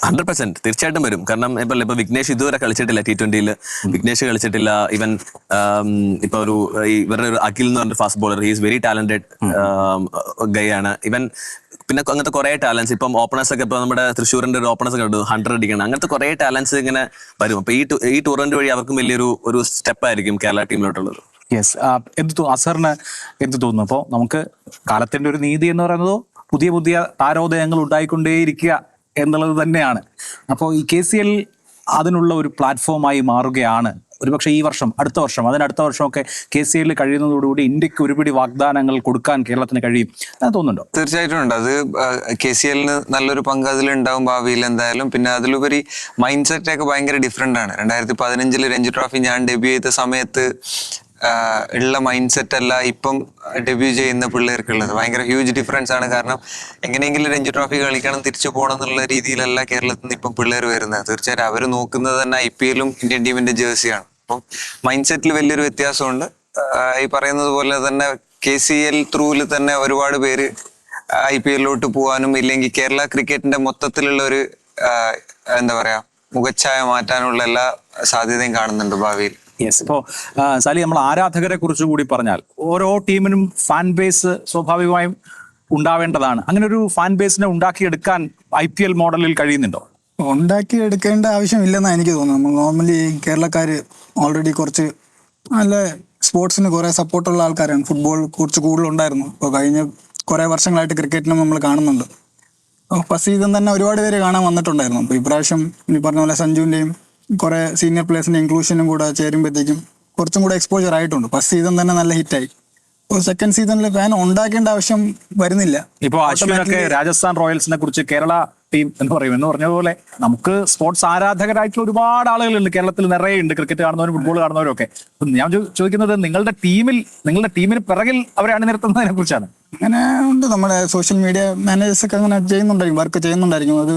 100% തീർച്ചയായിട്ടും വരും. കാരണം ഇപ്പൊ വിഘ്നേഷ് ഇതുവരെ കളിച്ചിട്ടില്ല T20. വിഘ്നേഷ് കളിച്ചിട്ടില്ല. ഇവൻ ഇപ്പൊ ഇവരുടെ ഒരു അഖിൽ എന്ന് പറഞ്ഞ fast bowler, he's very talented guy ആണ് ഇവൻ. പിന്നെ അങ്ങനത്തെ കുറെ ടാലൻസ് ഇപ്പം ഓപ്പണേഴ്സ് ഒക്കെ ഇപ്പൊ നമ്മുടെ തൃശ്ശൂരിന്റെ ഒരു ഓപ്പണേഴ്സ് ഒക്കെ ഉണ്ട് 100 അടിക്കണം. അങ്ങനത്തെ കുറെ ടാലൻസ് ഇങ്ങനെ വരും. അപ്പൊ ഈ ടൂർണമെന്റ് വഴി അവർക്കും വലിയൊരു സ്റ്റെപ്പ് ആയിരിക്കും കേരള ടീമിലോട്ടുള്ളത്. യെസ്, അസറിന് എന്ത് തോന്നുന്നു? അപ്പോൾ നമുക്ക് കാലത്തിന്റെ ഒരു നീതി എന്ന് പറയുന്നത് പുതിയ പുതിയ താരോദയങ്ങൾ ഉണ്ടായിക്കൊണ്ടേയിരിക്കുക എന്നുള്ളത് തന്നെയാണ്. അപ്പോൾ ഈ KCL അതിനുള്ള ഒരു പ്ലാറ്റ്ഫോമായി മാറുകയാണ്. ഒരുപക്ഷെ ഈ വർഷം, അടുത്ത വർഷം, അതിനടുത്ത വർഷമൊക്കെ KCL കഴിയുന്നതോടുകൂടി ഇന്ത്യക്ക് ഒരുപിടി വാഗ്ദാനങ്ങൾ കൊടുക്കാൻ കേരളത്തിന് കഴിയും എന്ന് തോന്നുന്നുണ്ടോ? തീർച്ചയായിട്ടും ഉണ്ട്. അത് KCLന് നല്ലൊരു പങ്ക് അതിലുണ്ടാവും ഭാവിയിൽ എന്തായാലും. പിന്നെ അതിലുപരി മൈൻഡ് സെറ്റ് ഒക്കെ ഭയങ്കര ഡിഫറെന്റ് ആണ്. 2015 രഞ്ജി ട്രോഫി ഞാൻ ഡെബ്യൂ ചെയ്ത സമയത്ത് ഉള്ള മൈൻഡ് സെറ്റ് അല്ല ഇപ്പം ഡെബ്യൂ ചെയ്യുന്ന പിള്ളേർക്കുള്ളത്. ഭയങ്കര ഹ്യൂജ് ഡിഫറൻസ് ആണ്. കാരണം എങ്ങനെയെങ്കിലും രഞ്ജി ട്രോഫി കളിക്കണം, തിരിച്ചു പോകണം എന്നുള്ള രീതിയിലല്ല കേരളത്തിൽ നിന്ന് ഇപ്പം പിള്ളേർ വരുന്നത്. തീർച്ചയായിട്ടും അവർ നോക്കുന്നത് തന്നെ IPL-ഉം ഇന്ത്യൻ ടീമിന്റെ ജേഴ്സിയാണ്. അപ്പം മൈൻഡ് സെറ്റിൽ വലിയൊരു വ്യത്യാസമുണ്ട്. ഈ പറയുന്നത് പോലെ തന്നെ KCL ത്രൂവിൽ തന്നെ ഒരുപാട് പേര് IPL-ലോട്ട് പോകാനും ഇല്ലെങ്കിൽ കേരള ക്രിക്കറ്റിന്റെ മൊത്തത്തിലുള്ള ഒരു എന്താ പറയാ മുഖച്ഛായ മാറ്റാനുള്ള എല്ലാ സാധ്യതയും കാണുന്നുണ്ട് ഭാവിയിൽ. യെസ്, ഇപ്പോൾ സാലി, നമ്മൾ ആരാധകരെ കുറിച്ച് കൂടി പറഞ്ഞാൽ ഓരോ ടീമിനും ഫാൻ ബേസ് സ്വാഭാവികമായും ഉണ്ടാവേണ്ടതാണ്. അങ്ങനെ ഒരു ഫാൻ ബേസിനെ ഉണ്ടാക്കിയെടുക്കാൻ IPL മോഡലിൽ കഴിയുന്നുണ്ടോ? ഉണ്ടാക്കിയെടുക്കേണ്ട ആവശ്യമില്ലെന്നാണ് എനിക്ക് തോന്നുന്നത്. നമ്മൾ നോർമലി കേരളക്കാർ ഓൾറെഡി കുറച്ച് നല്ല സ്പോർട്സിന് കുറേ സപ്പോർട്ടുള്ള ആൾക്കാരാണ്. ഫുട്ബോൾ കുറച്ച് കൂടുതലുണ്ടായിരുന്നു. ഇപ്പോൾ കഴിഞ്ഞ കുറേ വർഷങ്ങളായിട്ട് ക്രിക്കറ്റിനും നമ്മൾ കാണുന്നുണ്ട്. ഫസ്റ്റ് സീസൺ തന്നെ ഒരുപാട് പേര് കാണാൻ വന്നിട്ടുണ്ടായിരുന്നു. അപ്പോൾ ഇപ്രാവശ്യം ഈ പറഞ്ഞ പോലെ സഞ്ജുവിൻ്റെയും കുറേ സീനിയർ പ്ലേയേഴ്സിൻ്റെ ഇൻക്ലൂഷനും കൂടെ ചേരുമ്പോഴത്തേക്കും കുറച്ചും കൂടെ എക്സ്പോജർ ആയിട്ടുണ്ട്. ഫസ്റ്റ് സീസൺ തന്നെ നല്ല ഹിറ്റായി. ഇപ്പോൾ സെക്കൻഡ് സീസണിൽ ഫാൻ ഉണ്ടാക്കേണ്ട ആവശ്യം വരുന്നില്ല. ഇപ്പോൾ അശ്വിനൊക്കെ രാജസ്ഥാൻ റോയൽസിനെ കുറിച്ച് കേരള ടീം എന്ന് പറയും എന്ന് പറഞ്ഞ പോലെ നമുക്ക് സ്പോർട്സ് ആരാധകരായിട്ടുള്ള ഒരുപാട് ആളുകളുണ്ട് കേരളത്തിൽ, നിറയെ ഉണ്ട്. ക്രിക്കറ്റ് കാണുന്നവരും ഫുട്ബോൾ കാണുന്നവരും ഒക്കെ. ഞാൻ ചോദിക്കുന്നത് നിങ്ങളുടെ ടീമിന് പിറകിൽ അവരെ അണിനിരത്തുന്നതിനെ കുറിച്ചാണ്. അങ്ങനെ ഉണ്ട്. നമ്മുടെ സോഷ്യൽ മീഡിയ മാനേജേഴ്സ് ഒക്കെ അങ്ങനെ ചെയ്യുന്നുണ്ടായിരിക്കും, വർക്ക് ചെയ്യുന്നുണ്ടായിരിക്കും. അത്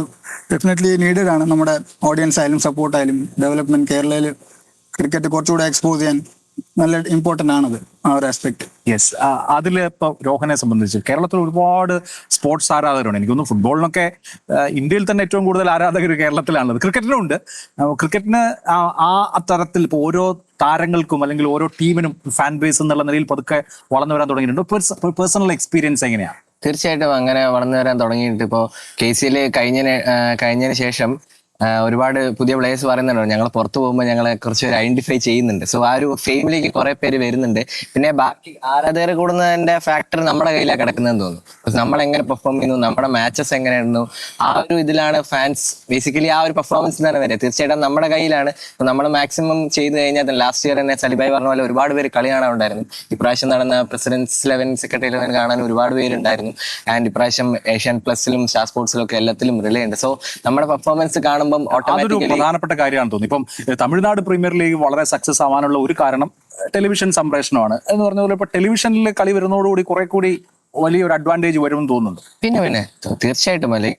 ഡെഫിനറ്റ്ലി നീഡഡ് ആണ്. നമ്മുടെ ഓഡിയൻസ് ആയാലും സപ്പോർട്ടായാലും ഡെവലപ്മെന്റ് കേരളയിൽ ക്രിക്കറ്റ് കുറച്ചുകൂടെ എക്സ്പോസ് ചെയ്യാൻ നല്ല ഇമ്പോർട്ടൻ്റ് ആണത്, ആ ഒരു ആസ്പെക്ട്. യെസ്, അതിൽ ഇപ്പോൾ രോഹനെ സംബന്ധിച്ച് കേരളത്തിൽ ഒരുപാട് സ്പോർട്സ് ആരാധകരുണ്ട്. എനിക്കൊന്ന് ഫുട്ബോളിനൊക്കെ ഇന്ത്യയിൽ തന്നെ ഏറ്റവും കൂടുതൽ ആരാധകർ കേരളത്തിലാണുള്ളത്. ക്രിക്കറ്റിനും ഉണ്ട്. ക്രിക്കറ്റിന് ആ തരത്തിൽ ഇപ്പോൾ ഓരോ താരങ്ങൾക്കും അല്ലെങ്കിൽ ഓരോ ടീമിനും ഫാൻ ബേസ് എന്നുള്ള നിലയിൽ പതുക്കെ വളർന്നു വരാൻ തുടങ്ങിയിട്ടുണ്ട്. പേഴ്സണൽ എക്സ്പീരിയൻസ് എങ്ങനെയാണ്? തീർച്ചയായിട്ടും അങ്ങനെ വളർന്നു വരാൻ തുടങ്ങിയിട്ട് ഇപ്പോൾ KCL കഴിഞ്ഞതിന് ശേഷം ഒരുപാട് പുതിയ പ്ലേയേഴ്സ് പറയുന്നുണ്ടോ ഞങ്ങൾ പുറത്തു പോകുമ്പോൾ ഞങ്ങളെ കുറച്ച് ഐഡന്റിഫൈ ചെയ്യുന്നുണ്ട്. സോ ആ ഒരു ഫെയിമിലേക്ക് കുറെ പേര് വരുന്നുണ്ട്. പിന്നെ ബാക്കി ആരാധകർ കൂടുന്നതിന്റെ ഫാക്ടർ നമ്മുടെ കയ്യിലാണ് കിടക്കുന്നതെന്ന് തോന്നുന്നു. നമ്മൾ എങ്ങനെ പെർഫോം ചെയ്യുന്നു, നമ്മുടെ മാച്ചസ് എങ്ങനെയായിരുന്നു, ആ ഒരു ഇതിലാണ് ഫാൻസ് ബേസിക്കലി ആ ഒരു പെർഫോമൻസ് തന്നെ വരിക. തീർച്ചയായിട്ടും നമ്മുടെ കയ്യിലാണ്. നമ്മൾ മാക്സിമം ചെയ്ത് കഴിഞ്ഞാൽ ലാസ്റ്റ് ഇയർ തന്നെ സലിബായി പറഞ്ഞ പോലെ ഒരുപാട് പേര് കളി കാണാനുണ്ടായിരുന്നു. ഇപ്രാവശ്യം നടന്ന പ്രസിഡൻസ് 11 സെക്രട്ടറി 11 കാണാൻ ഒരുപാട് പേരുണ്ടായിരുന്നു. ആൻഡ് ഇപ്രാവശ്യം ഏഷ്യൻ പ്ലസിലും സ്റ്റാർ സ്പോർട്സിലും ഒക്കെ എല്ലാത്തിലും റിലേ ഉണ്ട്. സോ നമ്മുടെ പെർഫോമൻസ് കാണുമ്പോൾ അതൊരു ഓട്ടോമാറ്റിക്കലി പ്രധാനപ്പെട്ട കാര്യമാണ് തോന്നുന്നു. ഇപ്പം തമിഴ്നാട് പ്രീമിയർ ലീഗ് വളരെ സക്സസ് ആവാനുള്ള ഒരു കാരണം ടെലിവിഷൻ സംപ്രേഷണമാണ് എന്ന് പറഞ്ഞ പോലെ ഇപ്പൊ ടെലിവിഷനിൽ കളി വരുന്നതോടുകൂടി കുറെ കൂടി വലിയൊരു അഡ്വാൻറ്റേജ് വരുമെന്ന് തോന്നുന്നുണ്ട്. പിന്നെ തീർച്ചയായിട്ടും അല്ലെ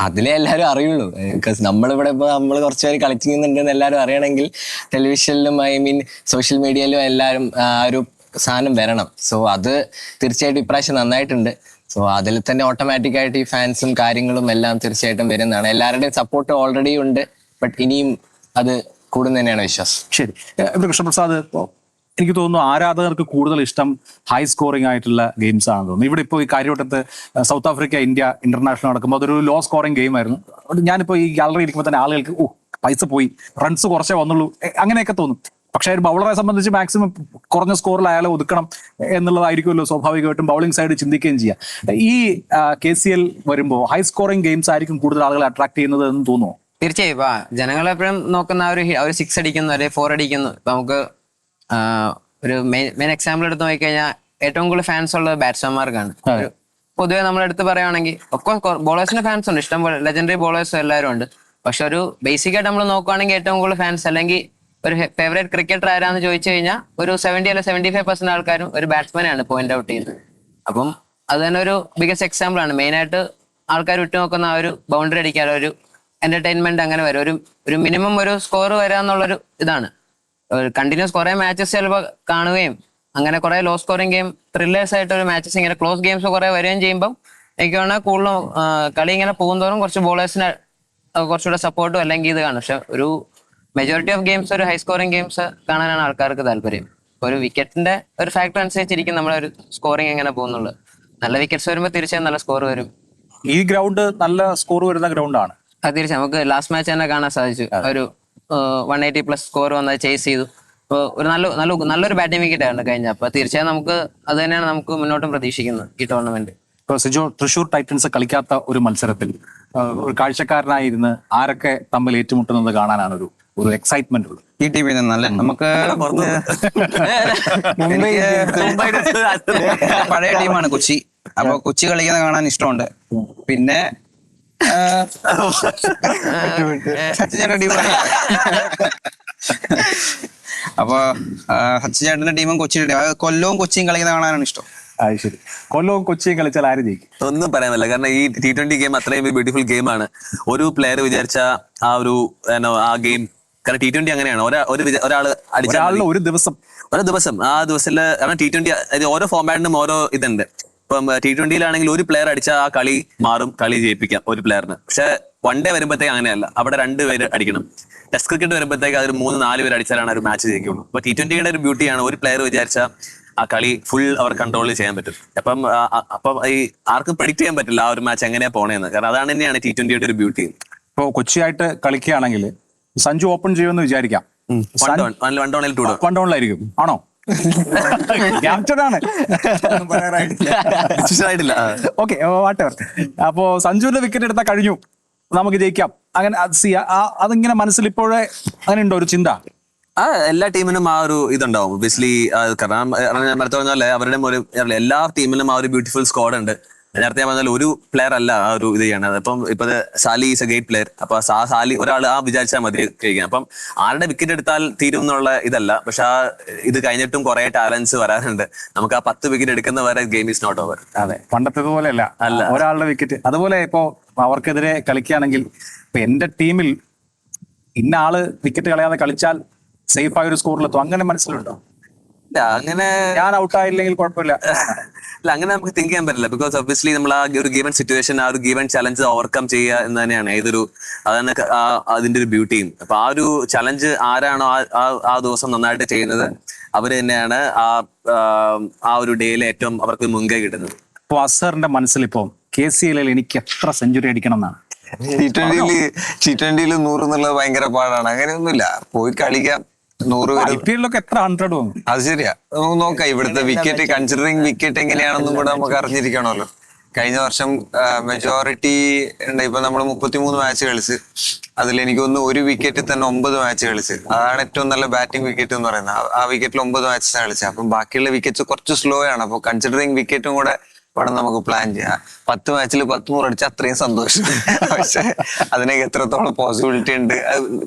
അതിലേ എല്ലാവരും അറിയുള്ളൂ. ബിക്കോസ് നമ്മളിവിടെ ഇപ്പോൾ നമ്മൾ കുറച്ച് പേര് കളിക്കുന്നുണ്ടെന്ന് എല്ലാവരും അറിയണമെങ്കിൽ ടെലിവിഷനിലും ഐ മീൻ സോഷ്യൽ മീഡിയയിലും എല്ലാവരും ആ ഒരു സാധനം വരണം. സോ അത് തീർച്ചയായിട്ടും ഇപ്രാവശ്യം നന്നായിട്ടുണ്ട്. സോ അതിൽ തന്നെ ഓട്ടോമാറ്റിക് ആയിട്ട് ഈ ഫാൻസും കാര്യങ്ങളും എല്ലാം തീർച്ചയായിട്ടും വരുന്നതാണ്. എല്ലാവരുടെയും സപ്പോർട്ട് ഓൾറെഡി ഉണ്ട്. ബട്ട് ഇനിയും അത് കൂടുന്ന തന്നെയാണ് വിശ്വാസം. ശരി, ഇവിടെ കൃഷ്ണപ്രസാദ്, ഇപ്പോൾ എനിക്ക് തോന്നുന്നു ആരാധകർക്ക് കൂടുതൽ ഇഷ്ടം ഹൈ സ്കോറിംഗ് ആയിട്ടുള്ള ഗെയിംസ് ആണെന്ന് തോന്നുന്നു. ഇവിടെ ഇപ്പോൾ ഈ കാര്യവട്ടത്ത് സൗത്ത് ആഫ്രിക്ക ഇന്ത്യ ഇന്റർനാഷണൽ നടക്കുമ്പോൾ അതൊരു ലോ സ്കോറിംഗ് ഗെയിം ആയിരുന്നു. ഞാനിപ്പോൾ ഈ ഗാലറി ഇരിക്കുമ്പോൾ തന്നെ ആളുകൾക്ക് പൈസ പോയി, റൺസ് കുറച്ചേ വന്നുള്ളൂ, അങ്ങനെയൊക്കെ തോന്നും. പക്ഷേ ഒരു ബൗളറെ സംബന്ധിച്ച് മാക്സിമം കുറഞ്ഞ സ്കോറിൽ അയാളെ ഒതുക്കണം എന്നുള്ളതായിരിക്കുമല്ലോ സ്വാഭാവികമായിട്ടും ബൗളിംഗ് സൈഡ് ചിന്തിക്കുകയും ചെയ്യുക. ഈ KCL വരുമ്പോൾ ഹൈ സ്കോറിംഗ് ഗെയിംസ് ആയിരിക്കും കൂടുതൽ ആളുകളെ അട്രാക്ട് ചെയ്യുന്നത് എന്ന് തോന്നുന്നു. തീർച്ചയായും ഇപ്പൊ ജനങ്ങൾ എപ്പോഴും നോക്കുന്ന ഒരു 6 അടിക്കുന്നു അല്ലെങ്കിൽ 4 അടിക്കുന്നു. ഇപ്പൊ നമുക്ക് ഒരു മെയിൻ എക്സാമ്പിൾ എടുത്ത് നോക്കിക്കഴിഞ്ഞാൽ ഏറ്റവും കൂടുതൽ ഫാൻസ് ഉള്ളത് ബാറ്റ്സ്മാൻമാർക്കാണ്. പൊതുവെ നമ്മളെടുത്ത് പറയുകയാണെങ്കിൽ ഒക്കെ ബോളേഴ്സിന് ഫാൻസ് ഉണ്ട്, ഇഷ്ടംപോലെ ലെജൻഡറി ബോളേഴ്സും എല്ലാവരും ഉണ്ട്. പക്ഷെ ഒരു ബേസിക് ആയിട്ട് നമ്മൾ നോക്കുകയാണെങ്കിൽ ഏറ്റവും കൂടുതൽ ഫാൻസ് അല്ലെങ്കിൽ ഒരു ഫേവറേറ്റ് ക്രിക്കറ്റർ ആരാന്ന് ചോദിച്ചു കഴിഞ്ഞാൽ ഒരു 70 അല്ലെങ്കിൽ 75% ആൾക്കാരും ഒരു ബാറ്റ്സ്മാനാണ് പോയിന്റ് ഔട്ട് ചെയ്യുന്നത്. അപ്പം അത് തന്നെ ഒരു ബിഗസ്റ്റ് എക്സാമ്പിൾ ആണ്. മെയിനായിട്ട് ആൾക്കാർ വിട്ടുനോക്കുന്ന ആ ഒരു ബൗണ്ടറി അടിക്കാൻ ഒരു എന്റർടൈൻമെന്റ് അങ്ങനെ വരും. ഒരു മിനിമം ഒരു സ്കോർ വരാന്നുള്ളൊരു ഇതാണ്. കണ്ടിന്യൂസ് കുറെ മാച്ചസ് ചിലപ്പോൾ കാണുകയും അങ്ങനെ കുറെ ലോ സ്കോറിംഗ് ഗെയിം ത്രില്ലേഴ്സ് ആയിട്ട് ഒരു മാച്ചസ് ഇങ്ങനെ ക്ലോസ് ഗെയിംസ് കുറെ വരികയും ചെയ്യുമ്പോൾ എനിക്ക് തോന്നുന്നത് കൂടുതലും കളി ഇങ്ങനെ പോകുന്നതോറും കുറച്ച് ബോളേഴ്സിന് കുറച്ചുകൂടെ സപ്പോർട്ടും അല്ലെങ്കിൽ ഇത് കാണും. പക്ഷെ ഒരു മെജോറിറ്റി ഓഫ് ഗെയിംസ് ഒരു ഹൈ സ്കോറിംഗ് ഗെയിംസ് കാണാനാണ് ആൾക്കാർക്ക് താല്പര്യം. ഒരു വിക്കറ്റിന്റെ ഒരു ഫാക്ടർ അനുസരിച്ചിരിക്കും നമ്മളെ ഒരു സ്കോറിംഗ് എങ്ങനെ പോകുന്നുള്ളത്. നല്ല വിക്കറ്റ്സ് വരുമ്പോൾ തീർച്ചയായും നല്ല സ്കോർ വരും. ഈ ഗ്രൗണ്ട് നല്ല സ്കോർ വരുന്ന ഗ്രൗണ്ടാണ്. അത് തീർച്ചയായും നമുക്ക് ലാസ്റ്റ് മാച്ച് തന്നെ കാണാൻ സാധിച്ചു. ഒരു 180+ സ്കോർ വന്നത് ചേസ് ചെയ്തു. അപ്പോൾ ഒരു നല്ലൊരു ബാറ്റിംഗ് വിക്കറ്റ് ആയിരുന്നു കഴിഞ്ഞ. അപ്പൊ തീർച്ചയായും നമുക്ക് അത് തന്നെയാണ് നമുക്ക് മുന്നോട്ടും പ്രതീക്ഷിക്കുന്നത് ഈ ടൂർണമെന്റ്. ഇപ്പോൾ സിജോ, തൃശ്ശൂർ ടൈറ്റൻസ് കളിക്കാത്ത ഒരു മത്സരത്തിൽ ഒരു കാഴ്ചക്കാരനായിരുന്ന് ആരൊക്കെ തമ്മിൽ ഏറ്റുമുട്ടുന്നത് കാണാനാണ് ഒരു എക്സൈറ്റ്മെന്റ് ഉള്ളത്. ഈ ടീമിൽ നിന്നല്ലേ നമുക്ക് പഴയ ടീമാണ് കൊച്ചി. അപ്പൊ കൊച്ചി കളിക്കുന്ന കാണാൻ ഇഷ്ടമുണ്ട്. പിന്നെ സച്ചിൻ ടീം അപ്പൊ സച്ചിൻ ചേട്ടന്റെ ടീമും കൊച്ചിയുടെ ടീം കൊല്ലവും കൊച്ചിയും കളിക്കുന്ന കാണാനാണ് ഇഷ്ടം. അത് ശരി. കൊല്ലവും കൊച്ചിയും കളിച്ചാൽ ആര് ജയിക്കും? ഒന്നും പറയാൻ പറ്റില്ല. കാരണം ഈ T20 ഗെയിം അത്രയും ബ്യൂട്ടിഫുൾ ഗെയിമാണ്. ഒരു പ്ലെയർ വിചാരിച്ച ആ ഗെയിം, കാരണം T20 അങ്ങനെയാണ്. ഒരാൾ ഒരാളിൽ ഒരു ദിവസം ആ ദിവസത്തിൽ, കാരണം T20 ഓരോ ഫോർമാറ്റിനും ഓരോ ഇതുണ്ട്. ഇപ്പം T20 ഒരു പ്ലെയർ അടിച്ചാൽ ആ കളി മാറും, കളി ജയിപ്പിക്കാം ഒരു പ്ലെയറിന്. പക്ഷെ വൺ ഡേ വരുമ്പോഴത്തേക്ക് അങ്ങനെയല്ല, അവിടെ 2 പേര് അടിക്കണം. ടെസ്റ്റ് ക്രിക്കറ്റ് വരുമ്പോഴത്തേക്ക് അത് 3-4 പേര് അടിച്ചാലാണ് ഒരു മാച്ച് ജയിക്കുള്ളൂ. അപ്പൊ T20 ഒരു ബ്യൂട്ടിയാണ്, ഒരു പ്ലെയർ വിചാരിച്ചാൽ ആ കളി ഫുൾ അവർ കൺട്രോൾ ചെയ്യാൻ പറ്റും. അപ്പം ഈ ആർക്കും പ്രെഡിക്റ്റ് ചെയ്യാൻ പറ്റില്ല ആ ഒരു മാച്ച് എങ്ങനെയാ പോണേന്ന്. കാരണം അതാണ് തന്നെയാണ് T20 ഒരു ബ്യൂട്ടി. ഇപ്പോൾ കൊച്ചിയായിട്ട് കളിക്കുകയാണെങ്കിൽ സഞ്ജു ഓപ്പൺ ചെയ്യുമെന്ന് വിചാരിക്കാം. 1 ഡൗണിൽ 2 ഡൗൺ. 1 ഡൗണിലായിരിക്കും ആണോ? ക്യാപ്റ്റനാണ്. ആയിട്ടില്ല. Okay, whatever. അപ്പോ സഞ്ജുവിന്റെ വിക്കറ്റ് എടുത്താൽ കഴിഞ്ഞു, നമുക്ക് ജയിക്കാം. അങ്ങനെ അതിങ്ങനെ മനസ്സിൽ ഇപ്പോഴേ അങ്ങനെ ഉണ്ടോ ഒരു ചിന്ത? എല്ലാ ടീമിനും ആ ഒരു ഇതുണ്ടാവും ഒബ്വിയസ്ലി. കാരണം ഞാൻ നേരത്തെ പറഞ്ഞാൽ അവരുടെ എല്ലാ ടീമിനും ആ ഒരു ബ്യൂട്ടിഫുൾ സ്ക്വാഡ് ഉണ്ട്. നേരത്തെ ഞാൻ പറഞ്ഞാൽ ഒരു പ്ലെയർ അല്ല ആ ഒരു ഇത് ചെയ്യണത്. അപ്പം ഇപ്പൊ Sally is a great player. അപ്പൊ സാലി ഒരാൾ വിചാരിച്ചാൽ മതി കഴിക്കാൻ. അപ്പം ആരുടെ വിക്കറ്റ് എടുത്താൽ തീരും എന്നുള്ള ഇതല്ല. പക്ഷെ ഇത് കഴിഞ്ഞിട്ടും കുറെ ടാലൻസ് വരാനുണ്ട്. നമുക്ക് ആ 10 വിക്കറ്റ് എടുക്കുന്ന വരെ ഗെയിം ഈസ് നോട്ട് ഓവർ. അതെ, പണ്ടത്തെ പോലെയല്ല ഒരാളുടെ വിക്കറ്റ്. അതുപോലെ ഇപ്പോ അവർക്കെതിരെ കളിക്കുകയാണെങ്കിൽ ഇപ്പൊ എന്റെ ടീമിൽ ഇന്ന ആള് വിക്കറ്റ് കളയാതെ കളിച്ചാൽ സേഫ് ആയ ഒരു സ്കോറിലെത്തും, അങ്ങനെ മനസ്സിലുണ്ടോ? അങ്ങനെ ഞാൻ ഔട്ടായില്ലെങ്കിൽ കുഴപ്പമില്ല. അല്ല, അങ്ങനെ നമുക്ക് തിങ്ക് ചെയ്യാൻ പറ്റില്ല. ബിക്കോസ് ഒബ്വിയസ്ലി നമ്മൾ ആ ഒരു ഗിവൺ സിറ്റുവേഷൻ, ആ ഒരു ഗിവൺ ചലഞ്ച് ഓവർകം ചെയ്യുക എന്ന് തന്നെയാണ് അതാണ് അതിന്റെ ഒരു ബ്യൂട്ടിയും. അപ്പൊ ആ ഒരു ചലഞ്ച് ആരാണോ ആ ദിവസം നന്നായിട്ട് ചെയ്യുന്നത്, അവര് തന്നെയാണ് ആ ഒരു ഡേയിൽ ഏറ്റവും അവർക്ക് മുൻകൈ കിട്ടുന്നത്. ഇപ്പൊ അസറിന്റെ മനസ്സിൽ ഇപ്പോ KCL എനിക്ക് എത്ര സെഞ്ചുറി അടിക്കണം എന്നാണ്. T20 100 എന്നുള്ളത് ഭയങ്കര പാടാണ്. അങ്ങനെയൊന്നുമില്ല, പോയി കളിക്കാം. 100 വരും. IPL എത്ര 100 വന്നു? അത് ശരിയാ, നമുക്ക് നോക്കാം. ഇവിടുത്തെ വിക്കറ്റ്, കൺസിഡറിങ് വിക്കറ്റ് എങ്ങനെയാണെന്നും കൂടെ നമുക്ക് അറിഞ്ഞിരിക്കണമല്ലോ. കഴിഞ്ഞ വർഷം മെജോറിറ്റി ഉണ്ട്. ഇപ്പൊ നമ്മൾ 33 മാച്ച് കളിച്ച്, അതിൽ എനിക്കൊന്ന് ഒരു വിക്കറ്റിൽ തന്നെ 9 മാച്ച് കളിച്ച്. അതാണ് ഏറ്റവും നല്ല ബാറ്റിംഗ് വിക്കറ്റ് എന്ന് പറയുന്നത്. ആ വിക്കറ്റിൽ 9 മാച്ചസ് കളിച്ചത്. അപ്പം ബാക്കിയുള്ള വിക്കറ്റ്സ് കുറച്ച് സ്ലോ ആണ്. അപ്പൊ കൺസിഡറിങ് വിക്കറ്റും കൂടെ വേണം നമുക്ക് പ്ലാൻ ചെയ്യാം. 10 മാച്ചിൽ 10 അടിച്ച അത്രയും സന്തോഷം. പക്ഷെ അതിനൊക്കെ എത്രത്തോളം പോസിബിലിറ്റി ഉണ്ട്.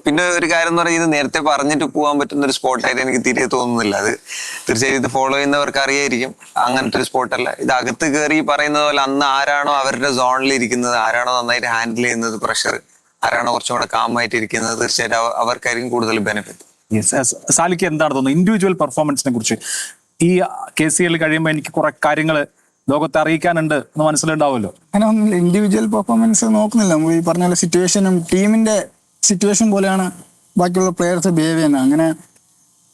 പിന്നെ ഒരു കാര്യം എന്ന് പറയുന്നത്, നേരത്തെ പറഞ്ഞിട്ട് പോകാൻ പറ്റുന്ന ഒരു സ്പോട്ടായിട്ട് എനിക്ക് തിരികെ തോന്നുന്നില്ല. അത് തീർച്ചയായും ഇത് ഫോളോ ചെയ്യുന്നവർക്ക് അറിയായിരിക്കും. അങ്ങനത്തെ ഒരു സ്പോട്ടല്ല ഇത്. അകത്ത് കയറി പറയുന്നത് പോലെ അന്ന് ആരാണോ അവരുടെ സോണിൽ ഇരിക്കുന്നത്, ആരാണോ നന്നായിട്ട് ഹാൻഡിൽ ചെയ്യുന്നത് പ്രഷർ, ആരാണോ കുറച്ചും കൂടെ കാമായിട്ട് ഇരിക്കുന്നത്, തീർച്ചയായിട്ടും അവർക്കായിരിക്കും കൂടുതൽ ബെനിഫിറ്റ്. സാലിക്ക് എന്താണ് തോന്നുന്നത് ഇൻഡിവിജ്വൽ പെർഫോമൻസിനെ കുറിച്ച്? ഈ KCL കഴിയുമ്പോൾ എനിക്ക് കുറെ കാര്യങ്ങൾ ലോകത്തെ അറിയിക്കാനുണ്ട് എന്ന് മനസ്സിലുണ്ടാവുമല്ലോ. അങ്ങനെ ഒന്നുമില്ല, ഇൻഡിവിജ്വൽ പെർഫോമൻസ് നോക്കുന്നില്ല. നമ്മൾ ഈ പറഞ്ഞ പോലെ സിറ്റുവേഷനും ടീമിന്റെ സിറ്റുവേഷൻ പോലെയാണ് ബാക്കിയുള്ള പ്ലെയേഴ്സ് ബിഹേവ് ചെയ്യുന്നത്. അങ്ങനെ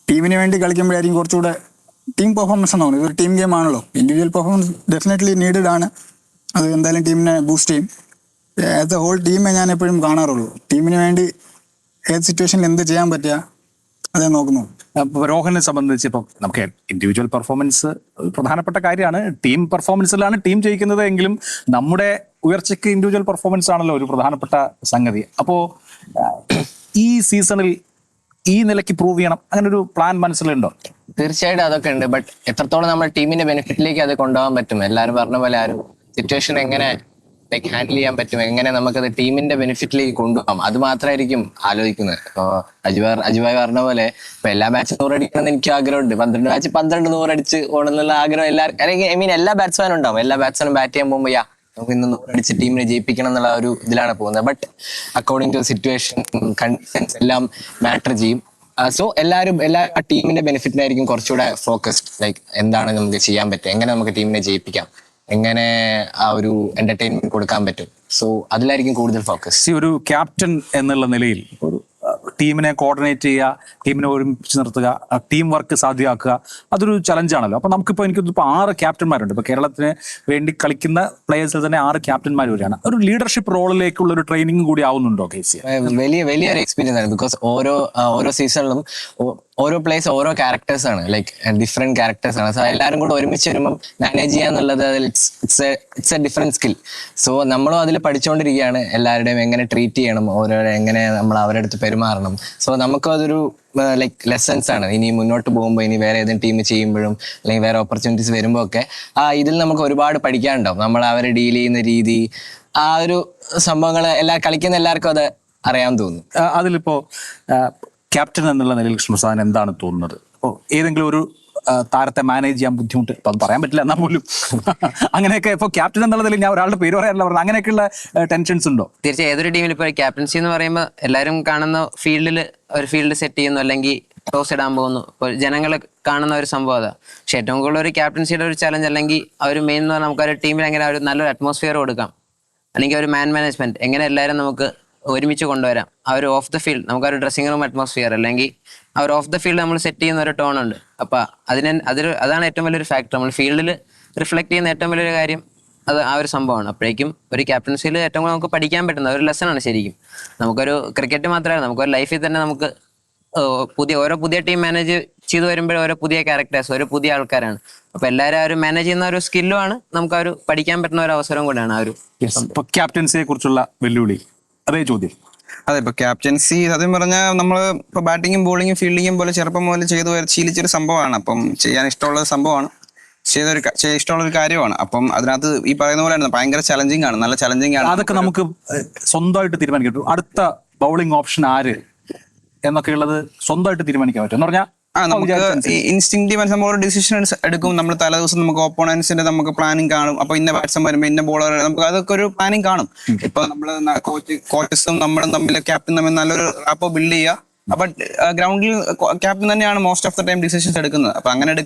ടീമിന് വേണ്ടി കളിക്കുമ്പോഴായിരിക്കും കുറച്ചുകൂടെ ടീം പെർഫോമൻസ് എന്ന് പറയുന്നത്. ഒരു ടീം ഗെയിം ആണല്ലോ. ഇൻഡിവിജ്വൽ പെർഫോമൻസ് ഡെഫിനറ്റ്ലി നീഡഡ് ആണ്. അത് എന്തായാലും ടീമിനെ ബൂസ്റ്റ് ചെയ്യും. ആസ് എ ഹോൾ ടീമെ ഞാൻ എപ്പോഴും കാണാറുള്ളൂ. ടീമിന് വേണ്ടി ഏത് സിറ്റുവേഷനിൽ എന്ത് ചെയ്യാൻ പറ്റുക അതേ നോക്കുന്നു. രോഹനെ സംബന്ധിച്ച് ഇപ്പം നമുക്ക് ഇൻഡിവിജ്വൽ പെർഫോമൻസ് പ്രധാനപ്പെട്ട കാര്യമാണ്. ടീം പെർഫോമൻസിലാണ് ടീം ജയിക്കുന്നത് എങ്കിലും നമ്മുടെ ഉയർച്ചയ്ക്ക് ഇൻഡിവിജ്വൽ പെർഫോമൻസ് ആണല്ലോ ഒരു പ്രധാനപ്പെട്ട സംഗതി. അപ്പോൾ ഈ സീസണിൽ ഈ നിലയ്ക്ക് പ്രൂവ് ചെയ്യണം, അങ്ങനെ ഒരു പ്ലാൻ മനസ്സിലുണ്ടോ? തീർച്ചയായിട്ടും അതൊക്കെ ഉണ്ട്. ബട്ട് എത്രത്തോളം നമ്മൾ ടീമിന്റെ ബെനിഫിറ്റിലേക്ക് അത് കൊണ്ടുപോകാൻ പറ്റും? എല്ലാവരും പറഞ്ഞ പോലെ ആ ഒരു സിറ്റുവേഷൻ എങ്ങനെ ഹാൻഡിൽ ചെയ്യാൻ പറ്റും, എങ്ങനെ നമുക്കത് ടീമിന്റെ ബെനിഫിറ്റിലേക്ക് കൊണ്ടുപോകാം, അത് മാത്രമായിരിക്കും ആലോചിക്കുന്നത്. ഇപ്പൊ അജുഭായ് പറഞ്ഞ പോലെ ഇപ്പൊ എല്ലാ മാച്ചും 100 അടിക്കണം എന്ന് എനിക്ക് ആഗ്രഹമുണ്ട്. 12 മാച്ച് 12 100 അടിച്ച് ഓടുന്നുള്ള ആഗ്രഹം അല്ലെങ്കിൽ എല്ലാ ബാറ്റ്സ്മാനും ഉണ്ടാവും. എല്ലാ ബാറ്റ്സ്മാനും ബാറ്റ് ചെയ്യാൻ പോകുമ്പോൾ നമുക്ക് ഇന്ന് 100 അടിച്ച് ടീമിനെ ജയിപ്പിക്കണം എന്നുള്ള ഒരു ഇതിലാണ് പോകുന്നത്. But according to situation, conditions എല്ലാം മാറ്റർ ചെയ്യും. സോ എല്ലാ ടീമിന്റെ ബെനിഫിറ്റിനായിരിക്കും കുറച്ചുകൂടെ ഫോക്കസ്ഡ്. ലൈക്ക് എന്താണ് നമുക്ക് ചെയ്യാൻ പറ്റുക, എങ്ങനെ നമുക്ക് ടീമിനെ ജയിപ്പിക്കാം, എങ്ങനെ ആ ഒരു എന്റർടൈൻമെന്റ് കൊടുക്കാൻ പറ്റും. സോ അതിലായിരിക്കും കൂടുതൽ ഫോക്കസ്. ഒരു ക്യാപ്റ്റൻ എന്നുള്ള നിലയിൽ ഒരു ടീമിനെ കോർഡിനേറ്റ് ചെയ്യുക, ടീമിനെ ഒരുമിച്ച് നിർത്തുക, ടീം വർക്ക് സാധ്യമാക്കുക, അതൊരു ചലഞ്ചാണല്ലോ. അപ്പൊ നമുക്കിപ്പോൾ എനിക്കിപ്പോൾ 6 ക്യാപ്റ്റന്മാരുണ്ട്. ഇപ്പൊ കേരളത്തിന് വേണ്ടി കളിക്കുന്ന പ്ലേയേഴ്സിൽ തന്നെ 6 ക്യാപ്റ്റന്മാർ വരികയാണ്. ഒരു ലീഡർഷിപ്പ് റോളിലേക്കുള്ള ഒരു ട്രെയിനിങ് കൂടി ആവുന്നുണ്ടോ KCL? വലിയൊരു എക്സ്പീരിയൻസ് ആണ്. ബിക്കോസ് ഓരോ സീസണിലും ഓരോ പ്ലേസ് ഓരോ ക്യാരക്ടേഴ്സ് ആണ്, ലൈക്ക് ഡിഫറെന്റ് ക്യാരക്ടേഴ്സ് ആണ്. സോ എല്ലാവരും കൂടെ ഒരുമിച്ച് വരുമ്പോൾ മാനേജ് ചെയ്യാന്നുള്ളത് it's a different skill. So നമ്മളും അതിൽ പഠിച്ചുകൊണ്ടിരിക്കുകയാണ്. എല്ലാവരുടെയും എങ്ങനെ ട്രീറ്റ് ചെയ്യണം, എങ്ങനെ നമ്മൾ അവരുടെ അടുത്ത് പെരുമാറണം. സോ നമുക്കും അതൊരു ലൈക്ക് ലെസൺസ് ആണ്. ഇനി മുന്നോട്ട് പോകുമ്പോൾ, ഇനി വേറെ ഏതെങ്കിലും ടീം ചെയ്യുമ്പോഴും അല്ലെങ്കിൽ വേറെ ഓപ്പർച്യൂണിറ്റീസ് വരുമ്പോൾ ഒക്കെ ഇതിൽ നമുക്ക് ഒരുപാട് പഠിക്കാനുണ്ടാവും. നമ്മൾ അവരെ ഡീൽ ചെയ്യുന്ന രീതി, ആ ഒരു സംഭവങ്ങൾ കളിക്കുന്ന എല്ലാവർക്കും അത് അറിയാൻ തോന്നും. അതിലിപ്പോ ക്യാപ്റ്റൻ എന്നുള്ള നിലയിൽ കൃഷ്ണസാൻ എന്താണ് തോന്നുന്നത്? ഇപ്പോൾ ഏതെങ്കിലും ഒരു താരത്തെ മാനേജ് ചെയ്യാൻ ബുദ്ധിമുട്ട്, ഇപ്പം അത് പറയാൻ പറ്റില്ല എന്നാൽ പോലും അങ്ങനെയൊക്കെ ഇപ്പോൾ ക്യാപ്റ്റൻ എന്നുള്ള നിലയിൽ ഞാൻ ഒരാളുടെ പേര് പറയാനല്ല പറഞ്ഞത്, അങ്ങനെയൊക്കെയുള്ള ടെൻഷൻസ് ഉണ്ടോ? തീർച്ചയായും ഏതൊരു ടീമിൽ ഇപ്പോൾ ക്യാപ്റ്റൻസി എന്ന് പറയുമ്പോൾ എല്ലാവരും കാണുന്ന ഫീൽഡിൽ ഒരു ഫീൽഡ് സെറ്റ് ചെയ്യുന്നു, അല്ലെങ്കിൽ ടോസ് ഇടാൻ പോകുന്നു. ഇപ്പോൾ ജനങ്ങൾ കാണുന്ന ഒരു സംഭവം അതാണ്. പക്ഷെ ഏറ്റവും കൂടുതൽ ഒരു ക്യാപ്റ്റൻസിയുടെ ഒരു ചലഞ്ച്, അല്ലെങ്കിൽ ആ ഒരു മെയിൻ എന്ന് പറഞ്ഞാൽ നമുക്ക് ഒരു ടീമിൽ എങ്ങനെ ഒരു നല്ലൊരു അറ്റ്മോസ്ഫിയർ കൊടുക്കാം, അല്ലെങ്കിൽ ഒരു മാനേജ്മെന്റ് എങ്ങനെ എല്ലാവരും നമുക്ക് ഒരുമിച്ച് കൊണ്ടുവരാം. ആ ഒരു ഓഫ് ദ ഫീൽഡ് നമുക്ക് ഒരു ഡ്രസ്സിംഗ് റൂം അറ്റ്മോസ്ഫിയർ, അല്ലെങ്കിൽ ആ ഒരു ഓഫ് ദ ഫീൽഡ് നമ്മൾ സെറ്റ് ചെയ്യുന്ന ഒരു ടോൺ ഉണ്ട്. അപ്പൊ അതാണ് ഏറ്റവും വലിയൊരു ഫാക്ടർ. നമ്മൾ ഫീൽഡിൽ റിഫ്ലക്ട് ചെയ്യുന്ന ഏറ്റവും വലിയൊരു കാര്യം അത് ആ ഒരു സംഭവമാണ്. അപ്പോഴേക്കും ഒരു ക്യാപ്റ്റൻസിയിൽ ഏറ്റവും കൂടുതൽ നമുക്ക് പഠിക്കാൻ പറ്റുന്ന ഒരു ലെസണാണ് ശരിക്കും. നമുക്കൊരു ക്രിക്കറ്റ് മാത്രമല്ല, നമുക്കൊരു ലൈഫിൽ തന്നെ നമുക്ക് ഓരോ പുതിയ ടീം മാനേജ് ചെയ്തു വരുമ്പോഴും ഓരോ പുതിയ ക്യാരക്ടേഴ്സ്, ഓരോ പുതിയ ആൾക്കാരാണ്. അപ്പൊ എല്ലാവരും ആ ഒരു മാനേജ് ചെയ്യുന്ന ഒരു സ്കില്ലുമാണ്, നമുക്ക് ആ ഒരു പഠിക്കാൻ പറ്റുന്ന ഒരു അവസരം കൂടെയാണ് ആ ഒരു ക്യാപ്റ്റൻസിയെ കുറിച്ചുള്ള വെല്ലുവിളി. അതേ ചോദ്യം. അതെ, ഇപ്പൊ ക്യാപ്റ്റൻസി സത്യം പറഞ്ഞാൽ നമ്മൾ ഇപ്പൊ ബാറ്റിങ്ങും ബോളിങ്ങും ഫീൽഡിങ്ങും പോലെ ചെറുപ്പം മുതൽ ശീലിച്ചൊരു സംഭവമാണ്. അപ്പം ചെയ്യാൻ ഇഷ്ടമുള്ള സംഭവമാണ്, ഇഷ്ടമുള്ള ഒരു കാര്യമാണ്. അപ്പം അതിനകത്ത് ഈ പറയുന്ന പോലെ ഭയങ്കര ചലഞ്ചിങ് ആണ്, നല്ല ചലഞ്ചിങ് ആണ്. അതൊക്കെ നമുക്ക് സ്വന്തമായിട്ട് തീരുമാനിക്കും. അടുത്ത ബൗളിംഗ് ഓപ്ഷൻ ആര് എന്നൊക്കെ ഉള്ളത് സ്വന്തമായിട്ട് തീരുമാനിക്കാൻ പറ്റും എന്ന് പറഞ്ഞാൽ നമുക്ക് ഇൻസ്റ്റിങ്റ്റീവ് നമ്മൾ ഒരു ഡിസിഷൻ എടുക്കും. നമ്മൾ തലേദിവസം നമുക്ക് ഓപ്പോണൻസിന്റെ നമുക്ക് പ്ലാനിങ് കാണും. അപ്പൊ ഇന്ന ബാറ്റ്സ്മാൻ വരുമ്പോൾ ഇന്ന ബോളർ, നമുക്ക് അതൊക്കെ ഒരു പ്ലാനിങ് കാണും. ഇപ്പൊ നമ്മള് കോച്ചസും നമ്മളും തമ്മിൽ ക്യാപ്റ്റൻ തമ്മിൽ നല്ലൊരു റാപ്പോ ബിൽഡ് ചെയ്യുക. അപ്പൊ ഗ്രൗണ്ടിൽ ക്യാപ്റ്റൻ തന്നെയാണ് most of the time decisions എടുക്കുന്നത്. അപ്പൊ അങ്ങനെയാണ്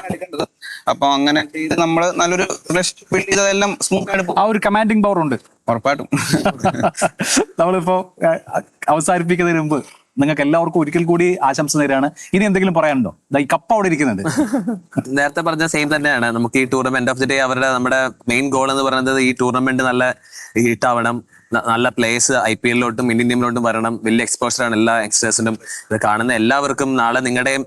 എടുക്കേണ്ടത്. അപ്പൊ അങ്ങനെ ചെയ്ത് നമ്മൾ നല്ലൊരു റിലേഷൻഷിപ്പ് ബിൽഡ് ചെയ്തതെല്ലാം സ്മൂത്ത് ആയിട്ട് പോകും. ആ ഒരു കമാൻഡിങ് പവർ ഉണ്ട് ഉറപ്പായിട്ടും. നമ്മളിപ്പോ അവസാനിപ്പിക്കുന്നതിന് മുമ്പ് നിങ്ങൾക്ക് എല്ലാവർക്കും ഒരിക്കൽ കൂടി ആശംസ നേരാണ്. ഇനി എന്തെങ്കിലും പറയാനുണ്ടോ? ദാ ഈ കപ്പ് അവിടെ ഇരിക്കുന്നുണ്ട്. നേരത്തെ പറഞ്ഞ സെയിം തന്നെയാണ്. നമുക്ക് ഈ ടൂർണമെന്റ് ഓഫ് ദി ഡേ നമ്മുടെ മെയിൻ ഗോൾ എന്ന് പറയുന്നത് ഈ ടൂർണമെന്റ് നല്ല ഹിറ്റാവണം, നല്ല പ്ലേയേഴ്സ് IPL-ലോട്ടും ഇന്ത്യൻ ടീമിലോട്ടും വരണം. വലിയ എക്സ്പോഷറാണ് എല്ലാ യങ്സ്റ്റേഴ്സിനും. ഇത് കാണുന്ന എല്ലാവർക്കും, നാളെ നിങ്ങളുടെയും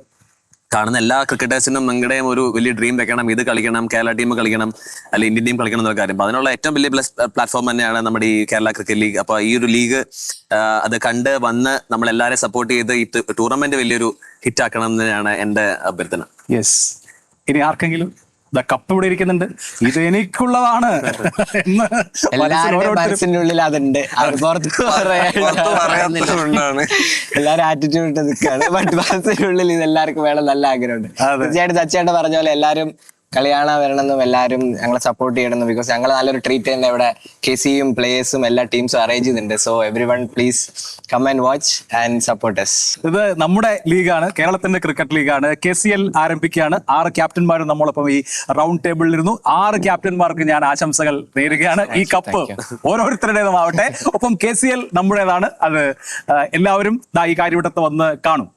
കാണുന്ന എല്ലാ ക്രിക്കറ്റേഴ്സിനും നിങ്ങളുടെയും ഒരു വലിയ ഡ്രീം വെക്കണം, ഇത് കളിക്കണം, കേരള ടീം കളിക്കണം, അല്ലെങ്കിൽ ഇന്ത്യൻ ടീം കളിക്കണം എന്നുള്ള കാര്യം. അപ്പൊ അതിനുള്ള ഏറ്റവും വലിയ പ്ലാറ്റ്ഫോം തന്നെയാണ് നമ്മുടെ ഈ കേരള ക്രിക്കറ്റ് ലീഗ്. അപ്പൊ ഈ ഒരു ലീഗ് അത് കണ്ട് വന്ന് നമ്മളെല്ലാവരെയും സപ്പോർട്ട് ചെയ്ത് ഈ ടൂർണമെന്റ് വലിയൊരു ഹിറ്റ് ആക്കണം എന്നതാണ് എന്റെ അഭ്യർത്ഥന. യെസ്. ഇനി ആർക്കെങ്കിലും കപ്പ് ഇവിടെ ഇരിക്കുന്നുണ്ട്, ഇത് എനിക്കുള്ളതാണ് എന്ന് എല്ലാവരുടെയും മനസ്സിന്റെ ഉള്ളിൽ അതുണ്ട്, അത് പുറത്ത് പറയാത്തതുകൊണ്ടാണ് എല്ലാരും ആറ്റിറ്റ്യൂഡ് ഇട്ട് നിൽക്കാണ്. ബട്ട് മനസ്സിന്റെ ഉള്ളിൽ ഇത് എല്ലാവർക്കും വേണം, നല്ല ആഗ്രഹമുണ്ട്. തീർച്ചയായിട്ടും സച്ചേട്ടൻ പറഞ്ഞ പോലെ എല്ലാവരും കളി കാണാൻ വരണമെന്നും എല്ലാവരും ഞങ്ങളെ സപ്പോർട്ട് ചെയ്യണമെന്നും, ബിക്കോസ് ഞങ്ങൾ നല്ലൊരു ട്രീറ്റ് തന്നെ ഇവിടെ KCയും പ്ലേയേഴ്സും എല്ലാ ടീംസും അറേഞ്ച് ചെയ്യുന്നുണ്ട്. So everyone please come and watch and support us. ഇത് നമ്മുടെ ലീഗാണ്, കേരളത്തിന്റെ ക്രിക്കറ്റ് ലീഗാണ്. KCL ആരംഭിക്കുകയാണ്. 6 ക്യാപ്റ്റന്മാരും നമ്മളൊപ്പം ഈ റൗണ്ട് ടേബിളിൽ ഇരുന്നു. 6 ക്യാപ്റ്റന്മാർക്ക് ഞാൻ ആശംസകൾ നേരുകയാണ്. ഈ കപ്പ് ഓരോരുത്തരുടേതുമാവട്ടെ. ഒപ്പം KCL നമ്മുടേതാണ്. അത് എല്ലാവരും ഈ കാര്യവട്ടത്ത് വന്ന് കാണും.